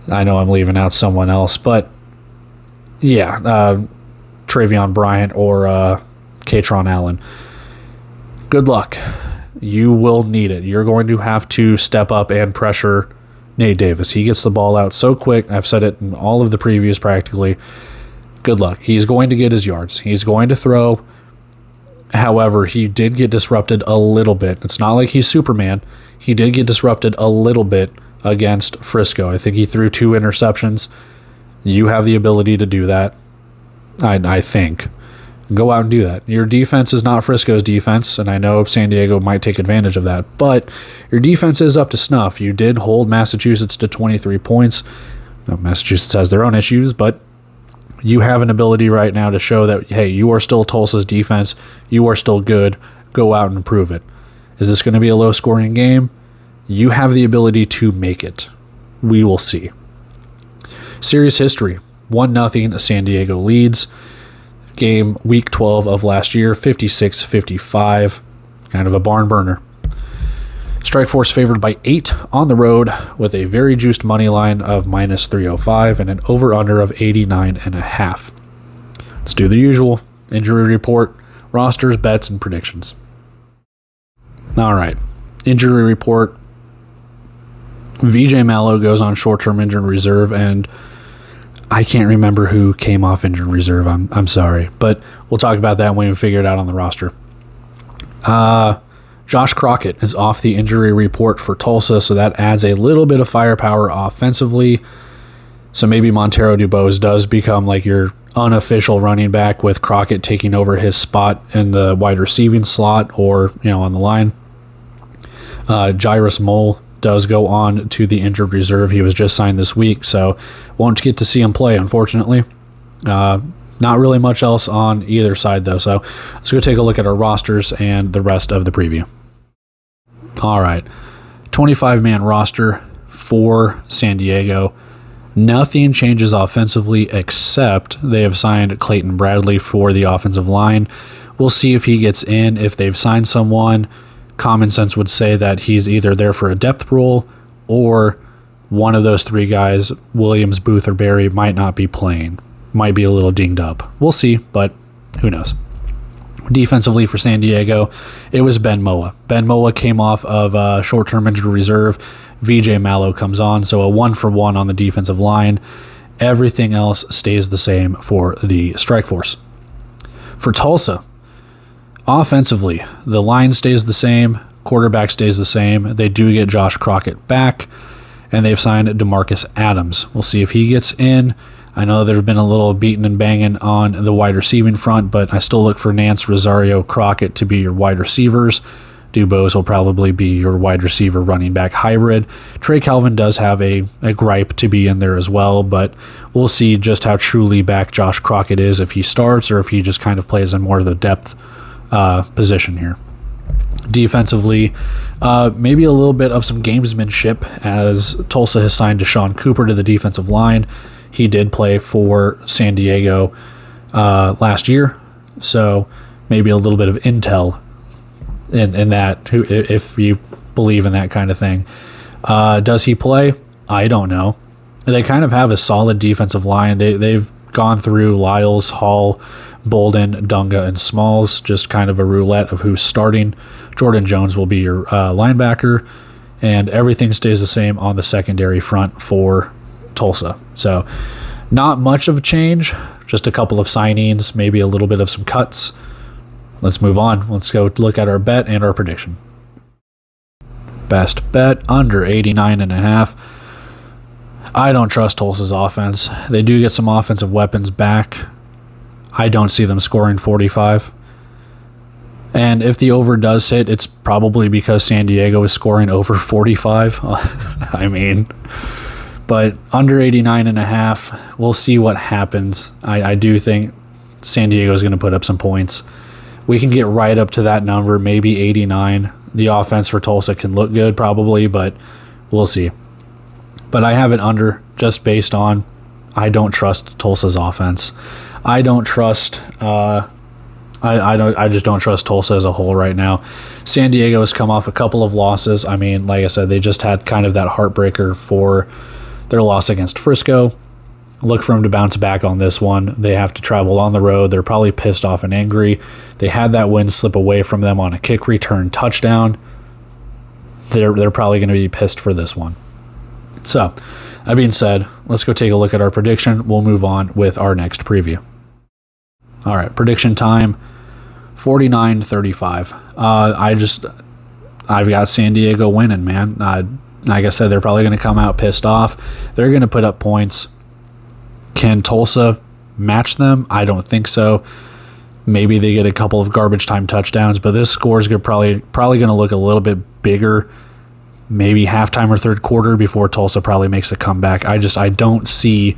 I know I'm leaving out someone else, but yeah, Travion Bryant or Katron Allen. Good luck. You will need it. You're going to have to step up and pressure Nate Davis. He gets the ball out so quick. I've said it in all of the previews practically. Good luck. He's going to get his yards. He's going to throw. However, he did get disrupted a little bit. It's not like he's Superman. He did get disrupted a little bit against Frisco. I think he threw 2 interceptions. You have the ability to do that. I think. Go out and do that. Your defense is not Frisco's defense, and I know San Diego might take advantage of that, but your defense is up to snuff. You did hold Massachusetts to 23 points. Now, Massachusetts has their own issues, but you have an ability right now to show that, hey, you are still Tulsa's defense. You are still good. Go out and prove it. Is this going to be a low-scoring game? You have the ability to make it. We will see. Series history. 1-0 San Diego leads. Game week 12 of last year, 56-55. Kind of a barn burner. Strikeforce favored by 8 on the road with a very juiced money line of -305 and an over-under of 89.5. Let's do the usual. Injury report, rosters, bets, and predictions. All right. Injury report. VJ Mallow goes on short-term injured reserve, and I can't remember who came off injured reserve. I'm sorry, but we'll talk about that when we figure it out on the roster. Josh Crockett is off the injury report for Tulsa, so that adds a little bit of firepower offensively. So maybe Montero Dubose does become like your unofficial running back with Crockett taking over his spot in the wide receiving slot or on the line. Jairus Mole does go on to the injured reserve. He was just signed this week, so won't get to see him play, unfortunately. Not really much else on either side, though, so let's go take a look at our rosters and the rest of the preview. All right, 25-man roster for San Diego. Nothing changes offensively except they have signed Clayton Bradley for the offensive line. We'll see if he gets in. If they've signed someone, common sense would say that he's either there for a depth role or one of those 3 guys, Williams, Booth, or Barry, might not be playing. Might be a little dinged up. We'll see, but who knows. Defensively for San Diego, it was Ben Moa. Ben Moa came off of short-term injured reserve. VJ Mallow comes on, so a 1-for-1 on the defensive line. Everything else stays the same for the Strikeforce. For Tulsa, offensively, the line stays the same, quarterback stays the same. They do get Josh Crockett back, and they've signed DeMarcus Adams. We'll see if he gets in. I know there's been a little beating and banging on the wide receiving front, but I still look for Nance, Rosario, Crockett to be your wide receivers. Dubose will probably be your wide receiver running back hybrid. Trey Calvin does have a gripe to be in there as well, but we'll see just how truly back Josh Crockett is, if he starts or if he just kind of plays in more of the depth position here. Defensively, maybe a little bit of some gamesmanship as Tulsa has signed Deshaun Cooper to the defensive line. He did play for San Diego last year, so maybe a little bit of intel in that, if you believe in that kind of thing. Does he play? I don't know. They kind of have a solid defensive line. They've gone through Lyles, Hall, Bolden, Dunga, and Smalls, just kind of a roulette of who's starting. Jordan Jones will be your linebacker, and everything stays the same on the secondary front for Tulsa. So not much of a change, just a couple of signings, maybe a little bit of some cuts. Let's move on. Let's go look at our bet and our prediction. Best bet, under 89.5. I don't trust Tulsa's offense. They do get some offensive weapons back. I don't see them scoring 45. And if the over does hit, it's probably because San Diego is scoring over 45. I mean, but under 89.5, we'll see what happens. I do think San Diego is going to put up some points. We can get right up to that number, maybe 89. The offense for Tulsa can look good probably, but we'll see. But I have it under just based on I don't trust Tulsa's offense. I don't trust I just don't trust Tulsa as a whole right now. San Diego has come off a couple of losses. I mean, like I said, they just had kind of that heartbreaker for their loss against Frisco. Look for them to bounce back on this one. They have to travel on the road. They're probably pissed off and angry. They had that win slip away from them on a kick return touchdown. They're probably going to be pissed for this one. So, that being said, let's go take a look at our prediction. We'll move on with our next preview. All right, prediction time. 49-35. I've got San Diego winning, man. Like I said, they're probably going to come out pissed off. They're going to put up points. Can Tulsa match them? I don't think so. Maybe they get a couple of garbage time touchdowns, but this score is probably going to look a little bit bigger, maybe halftime or third quarter before Tulsa probably makes a comeback. I don't see,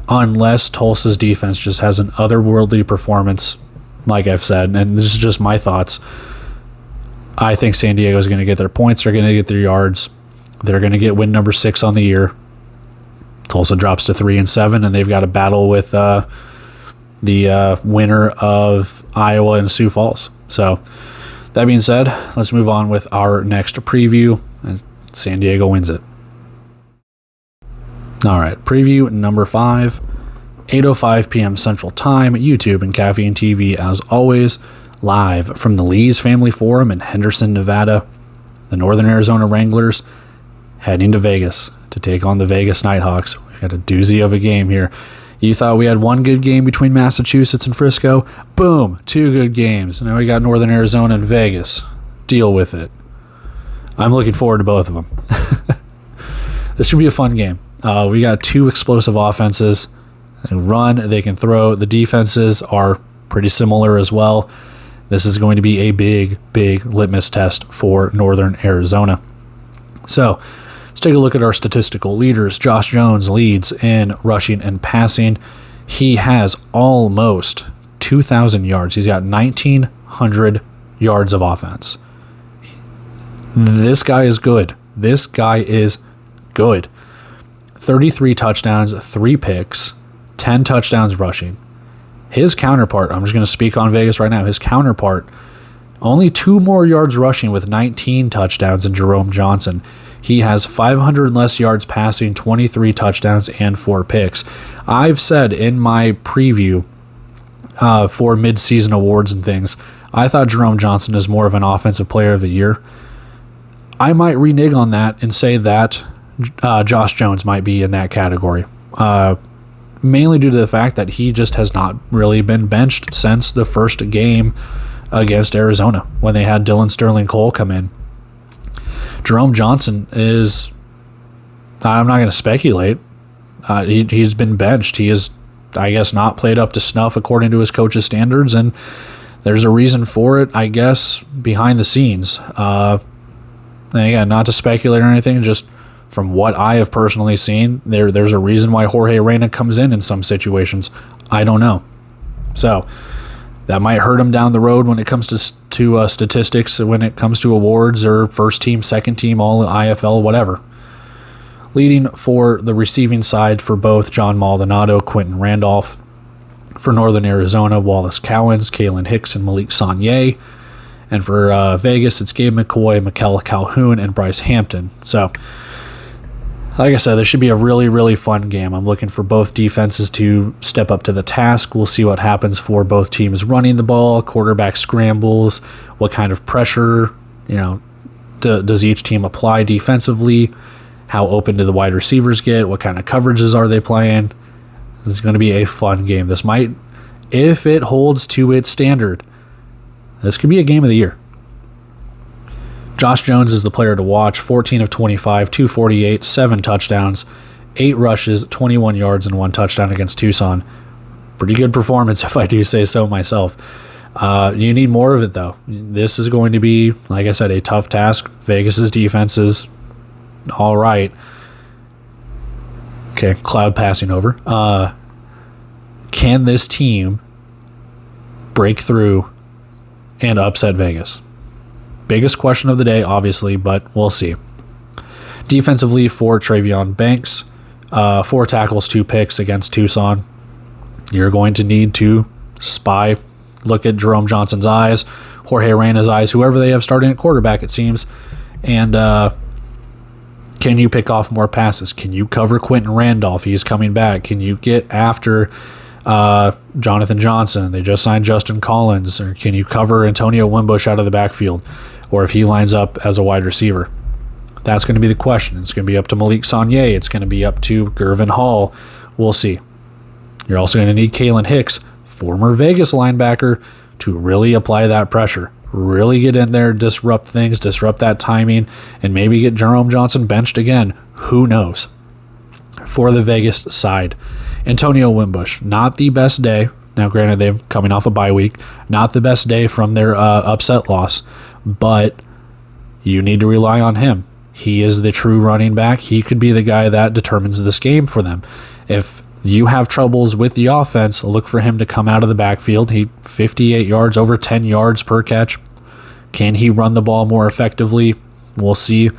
unless Tulsa's defense just has an otherworldly performance, like I've said, and this is just my thoughts. I think San Diego is going to get their points. They're going to get their yards. They're going to get win number 6 on the year. Tulsa drops to 3-7, and they've got a battle with the winner of Iowa and Sioux Falls. So, that being said, let's move on with our next preview. And San Diego wins it. All right, preview number 5, 8:05 p.m. Central Time, YouTube and Caffeine TV, as always, live from the Lee's Family Forum in Henderson, Nevada. The Northern Arizona Wranglers heading to Vegas to take on the Vegas Nighthawks. We've got a doozy of a game here. You thought we had one good game between Massachusetts and Frisco? Boom, 2 good games. Now we got Northern Arizona and Vegas. Deal with it. I'm looking forward to both of them. This should be a fun game. We got 2 explosive offenses. They can run, they can throw. The defenses are pretty similar as well. This is going to be a big, big litmus test for Northern Arizona. So, let's take a look at our statistical leaders. Josh Jones leads in rushing and passing. He has almost 2,000 yards. He's got 1,900 yards of offense. This guy is good. 33 touchdowns, 3 picks, 10 touchdowns rushing. His counterpart, I'm just going to speak on Vegas right now, his counterpart, only 2 more yards rushing with 19 touchdowns in Jerome Johnson. He has 500 less yards passing, 23 touchdowns, and 4 picks. I've said in my preview for mid-season awards and things, I thought Jerome Johnson is more of an offensive player of the year. I might renege on that and say that Josh Jones might be in that category. Mainly due to the fact that he just has not really been benched since the first game against Arizona when they had Dylan Sterling Cole come in. Jerome Johnson is, I'm not going to speculate, he's been benched. He is, I guess, not played up to snuff according to his coach's standards, and there's a reason for it, I guess, behind the scenes. And again, not to speculate or anything, just from what I have personally seen, there's a reason why Jorge Reyna comes in some situations. I don't know. So, that might hurt him down the road when it comes to statistics, when it comes to awards or first team, second team, all IFL, whatever. Leading for the receiving side for both John Maldonado, Quentin Randolph. For Northern Arizona, Wallace Cowens, Kalen Hicks, and Malik Saunier. And for Vegas, it's Gabe McCoy, Mikel Calhoun, and Bryce Hampton. So, like I said, this should be a really, really fun game. I'm looking for both defenses to step up to the task. We'll see what happens for both teams running the ball, quarterback scrambles, what kind of pressure, does each team apply defensively, how open do the wide receivers get, what kind of coverages are they playing. This is going to be a fun game. This might, if it holds to its standard, this could be a game of the year. Josh Jones is the player to watch. 14 of 25, 248, 7 touchdowns, 8 rushes, 21 yards, and 1 touchdown against Tucson. Pretty good performance, if I do say so myself. You need more of it, though. This is going to be, like I said, a tough task. Vegas's defense is all right. Okay, cloud passing over. Can this team break through and upset Vegas? Biggest question of the day, obviously, but we'll see. Defensively for Travion Banks, 4 tackles, 2 picks against Tucson. You're going to need to spy look at Jerome Johnson's eyes, Jorge Reina's eyes, whoever they have starting at quarterback, it seems, and can you pick off more passes? Can you cover Quentin Randolph? He's coming back. Can you get after Jonathan Johnson? They just signed Justin Collins. Or can you cover Antonio Wimbush out of the backfield? Or if he lines up as a wide receiver? That's going to be the question. It's going to be up to Malik Saunier. It's going to be up to Gervin Hall. We'll see. You're also going to need Kalen Hicks, former Vegas linebacker, to really apply that pressure. Really get in there, disrupt things, disrupt that timing, and maybe get Jerome Johnson benched again. Who knows? For the Vegas side, Antonio Wimbush, not the best day. Now, granted, they're coming off a bye week. Not the best day from their upset loss, but you need to rely on him. He is the true running back. He could be the guy that determines this game for them. If you have troubles with the offense, look for him to come out of the backfield. He 58 yards, over 10 yards per catch. Can he run the ball more effectively? We'll see.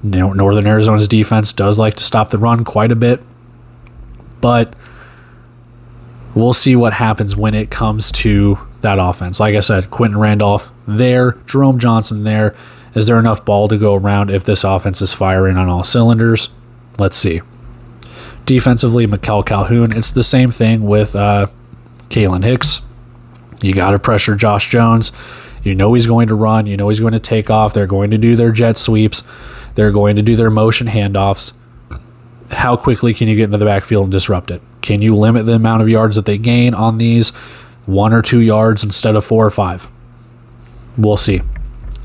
Northern Arizona's defense does like to stop the run quite a bit, but we'll see what happens when it comes to that offense. Like I said, Quentin Randolph there, Jerome Johnson there. Is there enough ball to go around if this offense is firing on all cylinders? Let's see. Defensively, Mikel Calhoun, it's the same thing with Kalen Hicks. You got to pressure Josh Jones. You know he's going to run. You know he's going to take off. They're going to do their jet sweeps. They're going to do their motion handoffs. How quickly can you get into the backfield and disrupt it? Can you limit the amount of yards that they gain on these? 1 or 2 yards instead of 4 or 5. We'll see.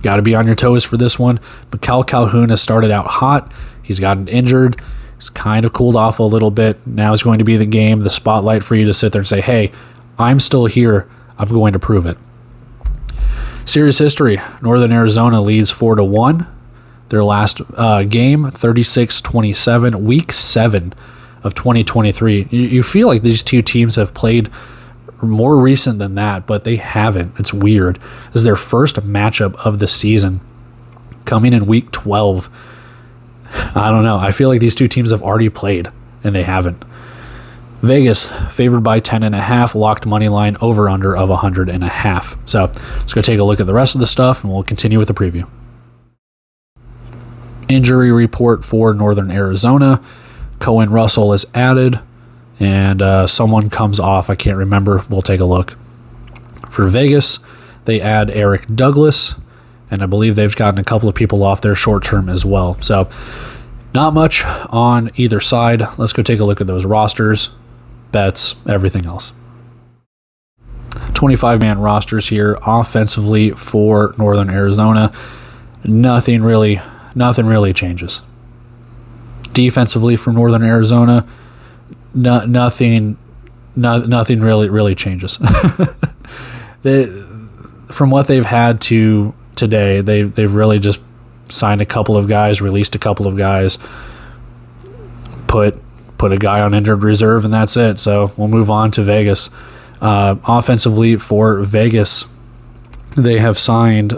Got to be on your toes for this one. Mikel Calhoun has started out hot. He's gotten injured. He's kind of cooled off a little bit. Now is going to be the game, the spotlight for you to sit there and say, hey, I'm still here. I'm going to prove it. Series history, Northern Arizona leads 4-1. Their last game, 36-27, week 7 of 2023. You feel like these two teams have played more recent than that, but they haven't. It's weird. This is their first matchup of the season coming in week 12. I don't know. I feel like these two teams have already played, and they haven't. Vegas, favored by 10.5, locked money line over-under of 100.5. So let's go take a look at the rest of the stuff, and we'll continue with the preview. Injury report for Northern Arizona. Cohen Russell is added, and someone comes off. I can't remember. We'll take a look. For Vegas, they add Eric Douglas, and I believe they've gotten a couple of people off their short term as well. So not much on either side. Let's go take a look at those rosters, bets, everything else. 25-man rosters here offensively for Northern Arizona. Nothing really changes. Defensively for Northern Arizona, nothing really changes. From what they've had to today, they've really just signed a couple of guys, released a couple of guys, put a guy on injured reserve, and that's it. So we'll move on to Vegas. Offensively for Vegas, they have signed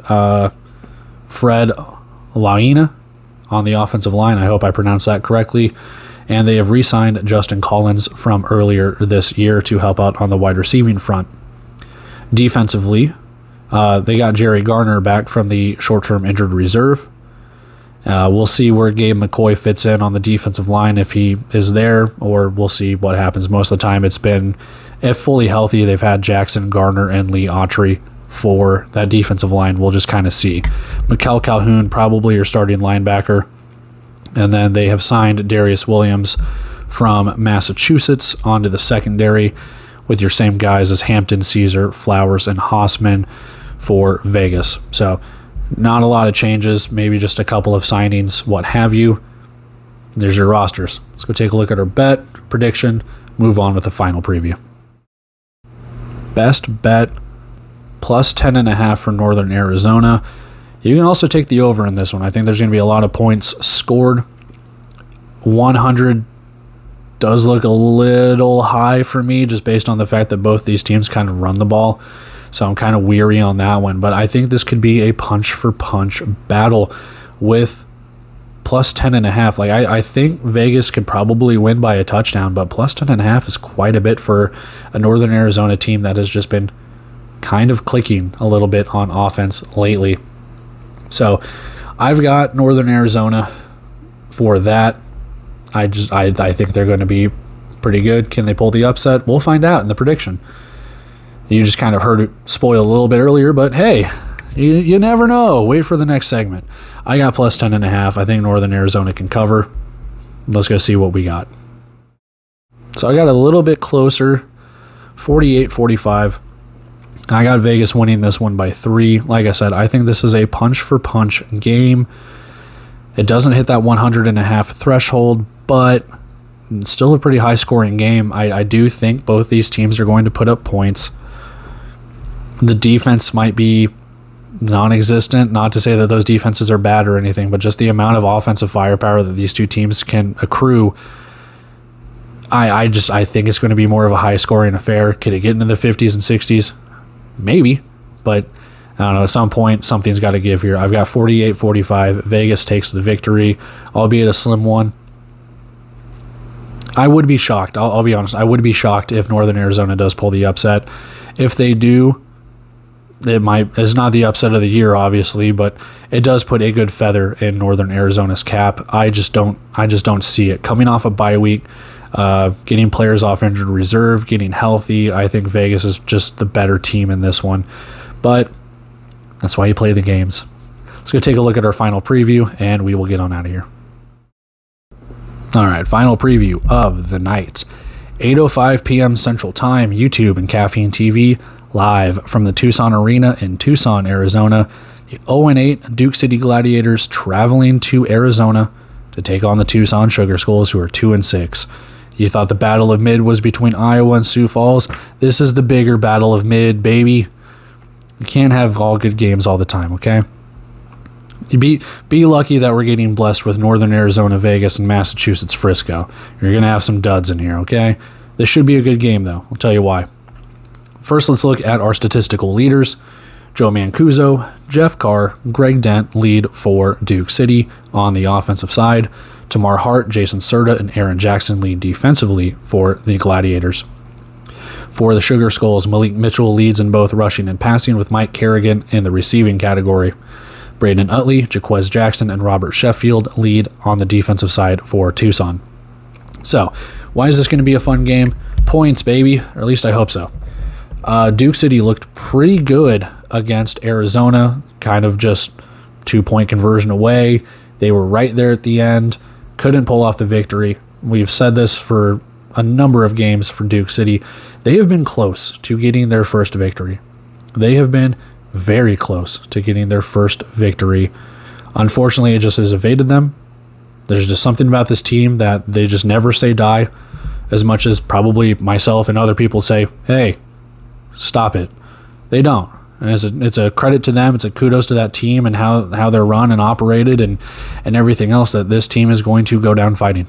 Fred Laina on the offensive line. I hope I pronounced that correctly. And they have re-signed Justin Collins from earlier this year to help out on the wide receiving front. Defensively, they got Jerry Garner back from the short-term injured reserve. We'll see where Gabe McCoy fits in on the defensive line, if he is there, or we'll see what happens. Most of the time it's been, if fully healthy, they've had Jackson Garner and Lee Autry for that defensive line. We'll just kind of see. Mikel Calhoun, probably your starting linebacker. And then they have signed Darius Williams from Massachusetts onto the secondary with your same guys as Hampton, Caesar, Flowers, and Hausman for Vegas. So not a lot of changes, maybe just a couple of signings, what have you. There's your rosters. Let's go take a look at our bet, prediction, move on with the final preview. Best bet, plus 10.5 for Northern Arizona. You can also take the over in this one. I think there's going to be a lot of points scored. 100 does look a little high for me, just based on the fact that both these teams kind of run the ball. So I'm kind of weary on that one. But I think this could be a punch-for-punch battle with plus 10.5. Like I think Vegas could probably win by a touchdown, but plus 10.5 is quite a bit for a Northern Arizona team that has just been kind of clicking a little bit on offense lately. So I've got Northern Arizona for that. I think they're going to be pretty good. Can they pull the upset? We'll find out in the prediction. You just kind of heard it spoiled a little bit earlier, but hey, you never know. Wait for the next segment. I got plus 10.5. I think Northern Arizona can cover. Let's go see what we got. So I got a little bit closer, 48-45. I got Vegas winning this one by 3. Like I said, I think this is a punch-for-punch game. It doesn't hit that 100.5 threshold, but it's still a pretty high-scoring game. I do think both these teams are going to put up points. The defense might be non-existent, not to say that those defenses are bad or anything, but just the amount of offensive firepower that these two teams can accrue, I think it's going to be more of a high-scoring affair. Could it get into the 50s and 60s? Maybe, but I don't know. At some point, something's got to give here. I've got 48-45. Vegas takes the victory, albeit a slim one. I would be shocked. I'll be honest. I would be shocked if Northern Arizona does pull the upset. If they do, it's not the upset of the year, obviously, but it does put a good feather in Northern Arizona's cap. I just don't see it. Coming off a bye week, getting players off injured reserve, getting healthy, I think Vegas is just the better team in this one. But that's why you play the games. Let's go take a look at our final preview, and we will get on out of here. All right, final preview of the night. 8:05 p.m. Central Time, YouTube and Caffeine TV, live from the Tucson Arena in Tucson, Arizona. The 0-8 Duke City Gladiators traveling to Arizona to take on the Tucson Sugar Skulls, who are 2-6. You thought the Battle of Mid was between Iowa and Sioux Falls. This is the bigger Battle of Mid, baby. You can't have all good games all the time, okay? Be lucky that we're getting blessed with Northern Arizona, Vegas, and Massachusetts, Frisco. You're going to have some duds in here, okay? This should be a good game, though. I'll tell you why. First, let's look at our statistical leaders. Joe Mancuso, Jeff Carr, Greg Dent lead for Duke City on the offensive side. Tamar Hart, Jason Serta, and Aaron Jackson lead defensively for the Gladiators. For the Sugar Skulls, Malik Mitchell leads in both rushing and passing, with Mike Kerrigan in the receiving category. Braden Utley, Jaquez Jackson, and Robert Sheffield lead on the defensive side for Tucson. So, why is this going to be a fun game? Points, baby, or at least I hope so. Duke City looked pretty good against Arizona, kind of just 2-point conversion away. They were right there at the end, couldn't pull off the victory. We've said this for a number of games for Duke City. They have been close to getting their first victory. They have been very close to getting their first victory. Unfortunately, it just has evaded them. There's just something about this team that they just never say die, as much as probably myself and other people say, hey, stop it. They don't. And it's a credit to them. It's a kudos to that team and how they're run and operated and everything else, that this team is going to go down fighting.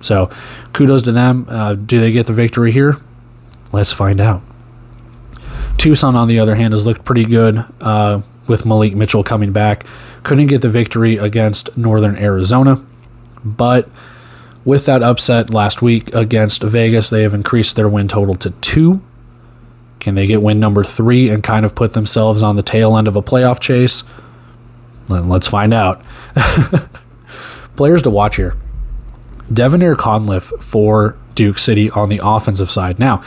So kudos to them. Do they get the victory here? Let's find out. Tucson, on the other hand, has looked pretty good with Malik Mitchell coming back. Couldn't get the victory against Northern Arizona, but with that upset last week against Vegas, they have increased their win total to 2. Can they get win number 3 and kind of put themselves on the tail end of a playoff chase? Let's find out. Players to watch here. Devonair Conliffe for Duke City on the offensive side. Now,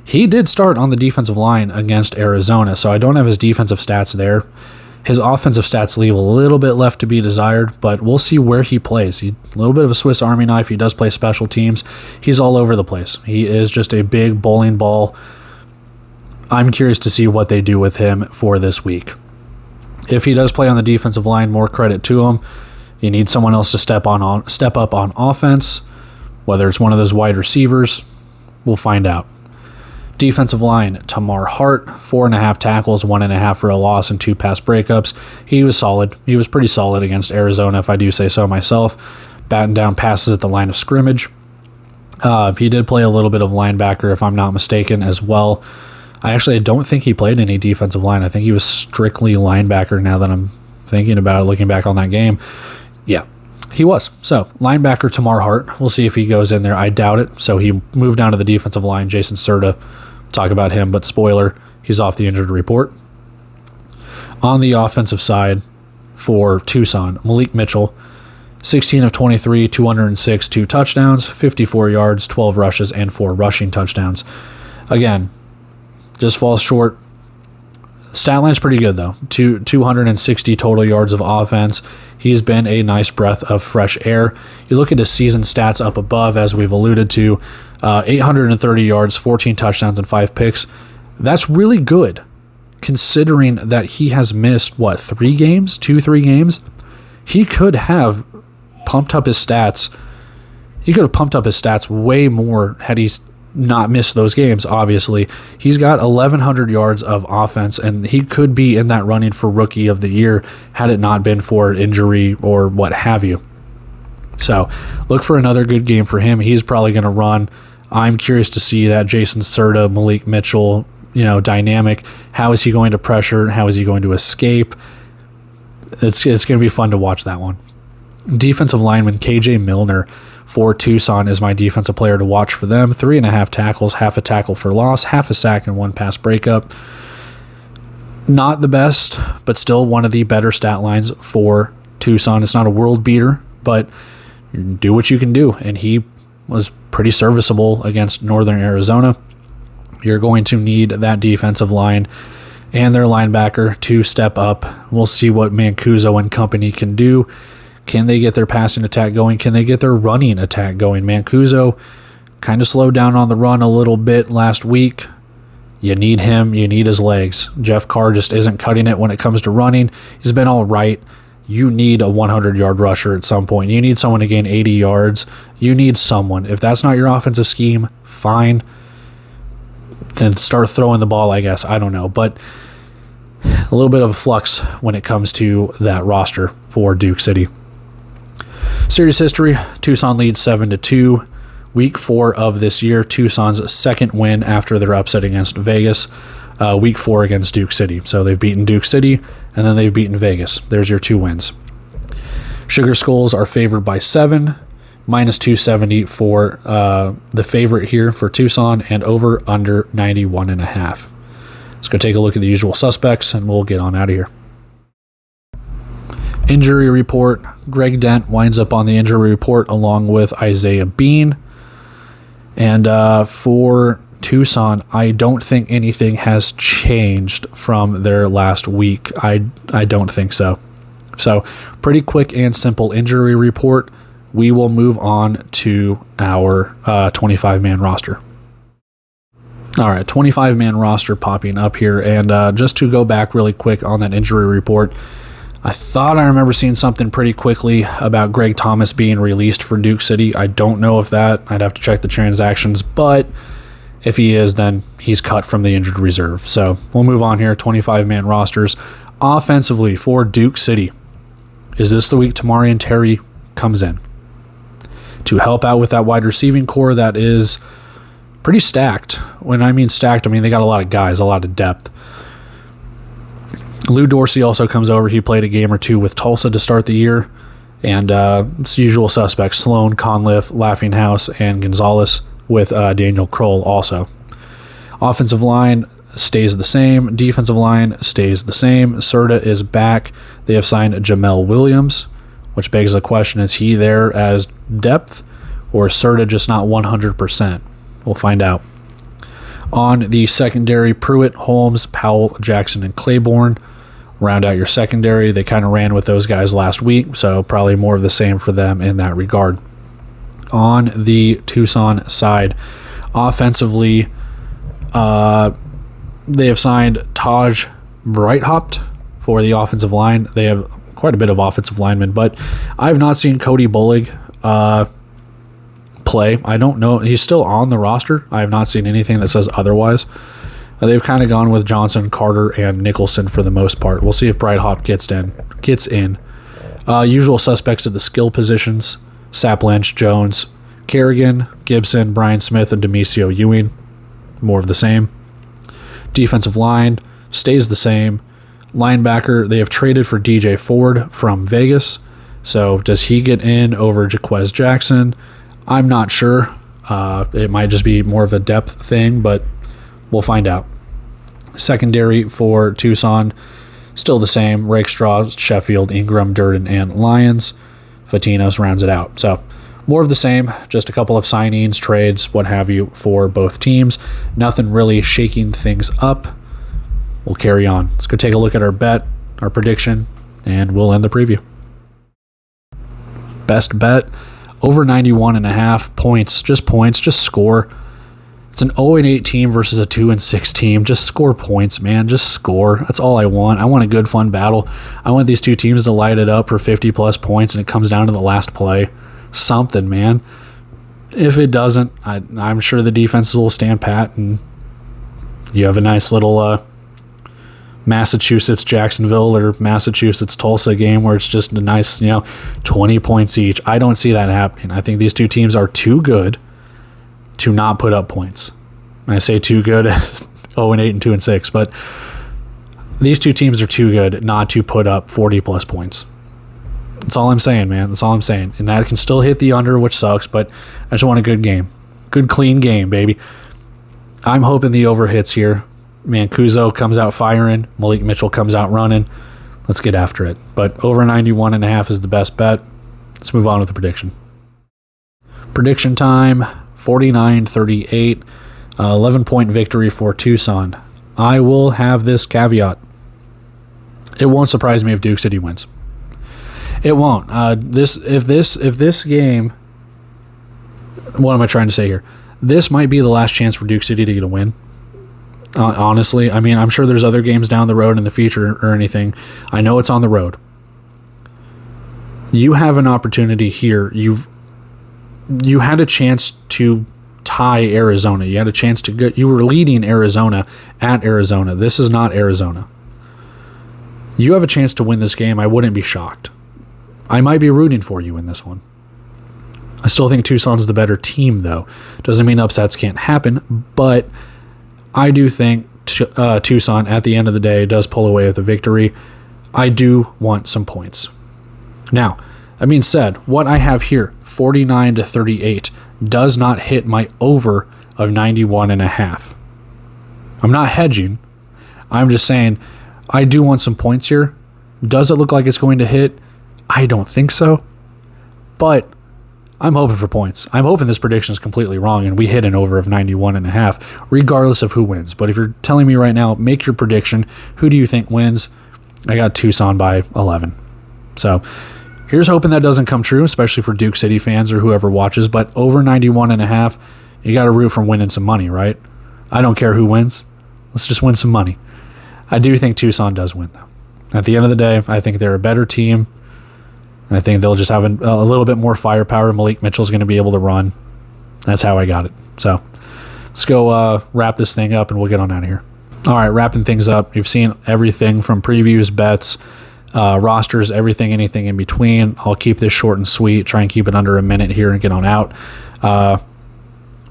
he did start on the defensive line against Arizona, so I don't have his defensive stats there. His offensive stats leave a little bit left to be desired, but we'll see where he plays. He's a little bit of a Swiss Army knife. He does play special teams. He's all over the place. He is just a big bowling ball. I'm curious to see what they do with him for this week. If he does play on the defensive line, more credit to him. You need someone else to step up on offense, whether it's one of those wide receivers. We'll find out. Defensive line, Tamar Hart, 4.5 tackles, 1.5 for a loss, and 2 pass breakups. He was solid. He was pretty solid against Arizona, if I do say so myself. Batting down passes at the line of scrimmage. He did play a little bit of linebacker, if I'm not mistaken, as well. I don't think he played any defensive line. I think he was strictly linebacker now that I'm thinking about it, looking back on that game. Yeah, he was. So, linebacker Tamar Hart. We'll see if he goes in there. I doubt it. So, he moved down to the defensive line. Jason Serta, talk about him, but spoiler, He's off the injured report. On the offensive side for Tucson, Malik Mitchell, 16 of 23, 206, 2 touchdowns, 54 yards, 12 rushes, and 4 rushing touchdowns. Again, just falls short. Stat line's pretty good, though. 260 total yards of offense. He's been a nice breath of fresh air. You look at his season stats up above, as we've alluded to, 830 yards, 14 touchdowns, and 5 picks. That's really good, considering that he has missed, 3 games? 2-3 games? He could have pumped up his stats. He could have pumped up his stats way more had he not missed those games, obviously. He's got 1,100 yards of offense, and he could be in that running for Rookie of the Year had it not been for injury or what have you. So look for another good game for him. He's probably going to run. I'm curious to see that Jason Serta, Malik Mitchell, dynamic. How is he going to pressure? How is he going to escape? It's going to be fun to watch that one. Defensive lineman KJ Milner for Tucson is my defensive player to watch for them. 3.5 tackles, half a tackle for loss, half a sack, and 1 pass breakup. Not the best, but still one of the better stat lines for Tucson. It's not a world beater, but do what you can do. And he was pretty serviceable against Northern Arizona. You're going to need that defensive line and their linebacker to step up. We'll see what Mancuso and company can do. Can they get their passing attack going? Can they get their running attack going? Mancuso kind of slowed down on the run a little bit last week. You need him. You need his legs. Jeff Carr just isn't cutting it when it comes to running. He's been all right. You need a 100-yard rusher at some point. You need someone to gain 80 yards. You need someone. If that's not your offensive scheme, fine. Then start throwing the ball, I guess. I don't know. But a little bit of a flux when it comes to that roster for Duke City. Series history, Tucson leads 7-2. Week 4 of this year, Tucson's second win after their upset against Vegas. Week 4 against Duke City. So they've beaten Duke City, and then they've beaten Vegas. There's your 2 wins. Sugar Skulls are favored by 7, minus 270 for the favorite here for Tucson, and over under 91.5. Let's go take a look at the usual suspects, and we'll get on out of here. Injury report. Greg Dent winds up on the injury report along with Isaiah Bean. And for Tucson, I don't think anything has changed from their last week. I don't think so. So pretty quick and simple injury report. We will move on to our 25-man roster. All right, 25-man roster popping up here. And just to go back really quick on that injury report, I thought I remember seeing something pretty quickly about Greg Thomas being released for Duke City. I don't know if that. I'd have to check the transactions, but if he is, then he's cut from the injured reserve. So we'll move on here. 25-man rosters. Offensively for Duke City, is this the week Tamarian Terry comes in to help out with that wide receiving core that is pretty stacked? When I mean stacked, I mean they got a lot of guys, a lot of depth. Lou Dorsey also comes over. He played a game or 2 with Tulsa to start the year. And it's usual suspects, Sloan, Conliffe, Laughinghouse, and Gonzalez with Daniel Kroll also. Offensive line stays the same. Defensive line stays the same. Serta is back. They have signed Jamel Williams, which begs the question, is he there as depth, or is Serta just not 100%? We'll find out. On the secondary, Pruitt, Holmes, Powell, Jackson, and Claiborne round out your secondary. They kind of ran with those guys last week, so probably more of the same for them in that regard. On the Tucson side, offensively, they have signed Taj Breithopt for the offensive line. They have quite a bit of offensive linemen, but I've not seen Cody Bullig play. I don't know. He's still on the roster. I have not seen anything that says otherwise. They've kind of gone with Johnson, Carter, and Nicholson for the most part. We'll see if Breithopt gets in. Usual suspects at the skill positions: Sapp Lynch, Jones, Kerrigan, Gibson, Brian Smith, and Demisio Ewing. More of the same. Defensive line stays the same. Linebacker, they have traded for DJ Ford from Vegas. So does he get in over Jaquez Jackson? I'm not sure. It might just be more of a depth thing, but we'll find out. Secondary for Tucson, still the same. Rakestraw, Sheffield, Ingram, Durden, and Lyons. Fatinos rounds it out. So more of the same, just a couple of signings, trades, what have you, for both teams. Nothing really shaking things up. We'll carry on. Let's go take a look at our bet, our prediction, and we'll end the preview. Best bet, over 91.5 points. Just score. It's an 0-8 team versus a 2-6 team. Just score points, man. Just score. That's all I want. I want a good, fun battle. I want these two teams to light it up for 50-plus points, and it comes down to the last play. Something, man. If it doesn't, I'm sure the defenses will stand pat, and you have a nice little Massachusetts-Jacksonville or Massachusetts-Tulsa game where it's just a nice, 20 points each. I don't see that happening. I think these two teams are too good to not put up points. I say too good, 0-8 and 2-6, but these two teams are too good not to put up 40-plus points. That's all I'm saying, man. That's all I'm saying. And that can still hit the under, which sucks, but I just want a good game. Good, clean game, baby. I'm hoping the over hits here. Mancuso comes out firing. Malik Mitchell comes out running. Let's get after it. But over 91.5 is the best bet. Let's move on with the prediction. Prediction time, 49-38. 11-point victory for Tucson. I will have this caveat. It won't surprise me if Duke City wins. It won't. If this game, what am I trying to say here? This might be the last chance for Duke City to get a win. Honestly, I mean, I'm sure there's other games down the road in the future or anything. I know it's on the road. You have an opportunity here. You had a chance to tie Arizona. You had a chance to go. You were leading Arizona at Arizona. This is not Arizona. You have a chance to win this game. I wouldn't be shocked. I might be rooting for you in this one. I still think Tucson's the better team, though. Doesn't mean upsets can't happen, but I do think Tucson, at the end of the day, does pull away with a victory. I do want some points. Now, that being said, what I have here, 49-38, does not hit my over of 91.5. I'm not hedging. I'm just saying I do want some points here. Does it look like it's going to hit? I don't think so. But I'm hoping for points. I'm hoping this prediction is completely wrong and we hit an over of 91.5, regardless of who wins. But if you're telling me right now, make your prediction. Who do you think wins? I got Tucson by 11. So here's hoping that doesn't come true, especially for Duke City fans or whoever watches. But over 91.5, you got to root for winning some money, right? I don't care who wins. Let's just win some money. I do think Tucson does win, though. At the end of the day, I think they're a better team. I think they'll just have a little bit more firepower. Malik Mitchell's going to be able to run. That's how I got it. So let's go wrap this thing up and we'll get on out of here. All right, wrapping things up. You've seen everything from previews, bets, rosters, everything, anything in between. I'll keep this short and sweet. Try and keep it under a minute here and get on out.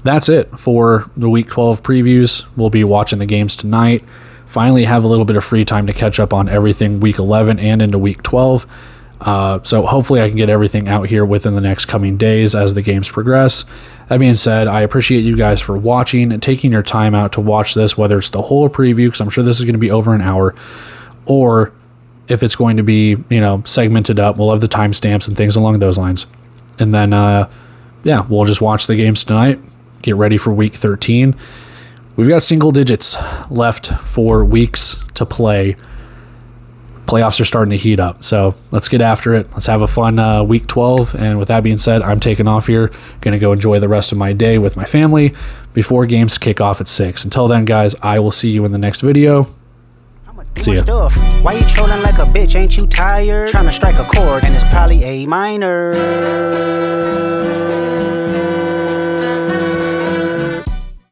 That's it for the Week 12 previews. We'll be watching the games tonight. Finally have a little bit of free time to catch up on everything Week 11 and into Week 12. So hopefully I can get everything out here within the next coming days as the games progress. That being said, I appreciate you guys for watching and taking your time out to watch this, whether it's the whole preview, because I'm sure this is going to be over an hour, or if it's going to be, segmented up. We'll have the timestamps and things along those lines. And then, we'll just watch the games tonight, get ready for Week 13. We've got single digits left for weeks to play. Playoffs are starting to heat up, so let's get after it. Let's have a fun Week 12, and with that being said, I'm taking off here. Going to go enjoy the rest of my day with my family before games kick off at 6. Until then, guys, I will see you in the next video. See ya. Why you trolling like a bitch? Ain't you tired? Trying to strike a chord, and it's probably A minor.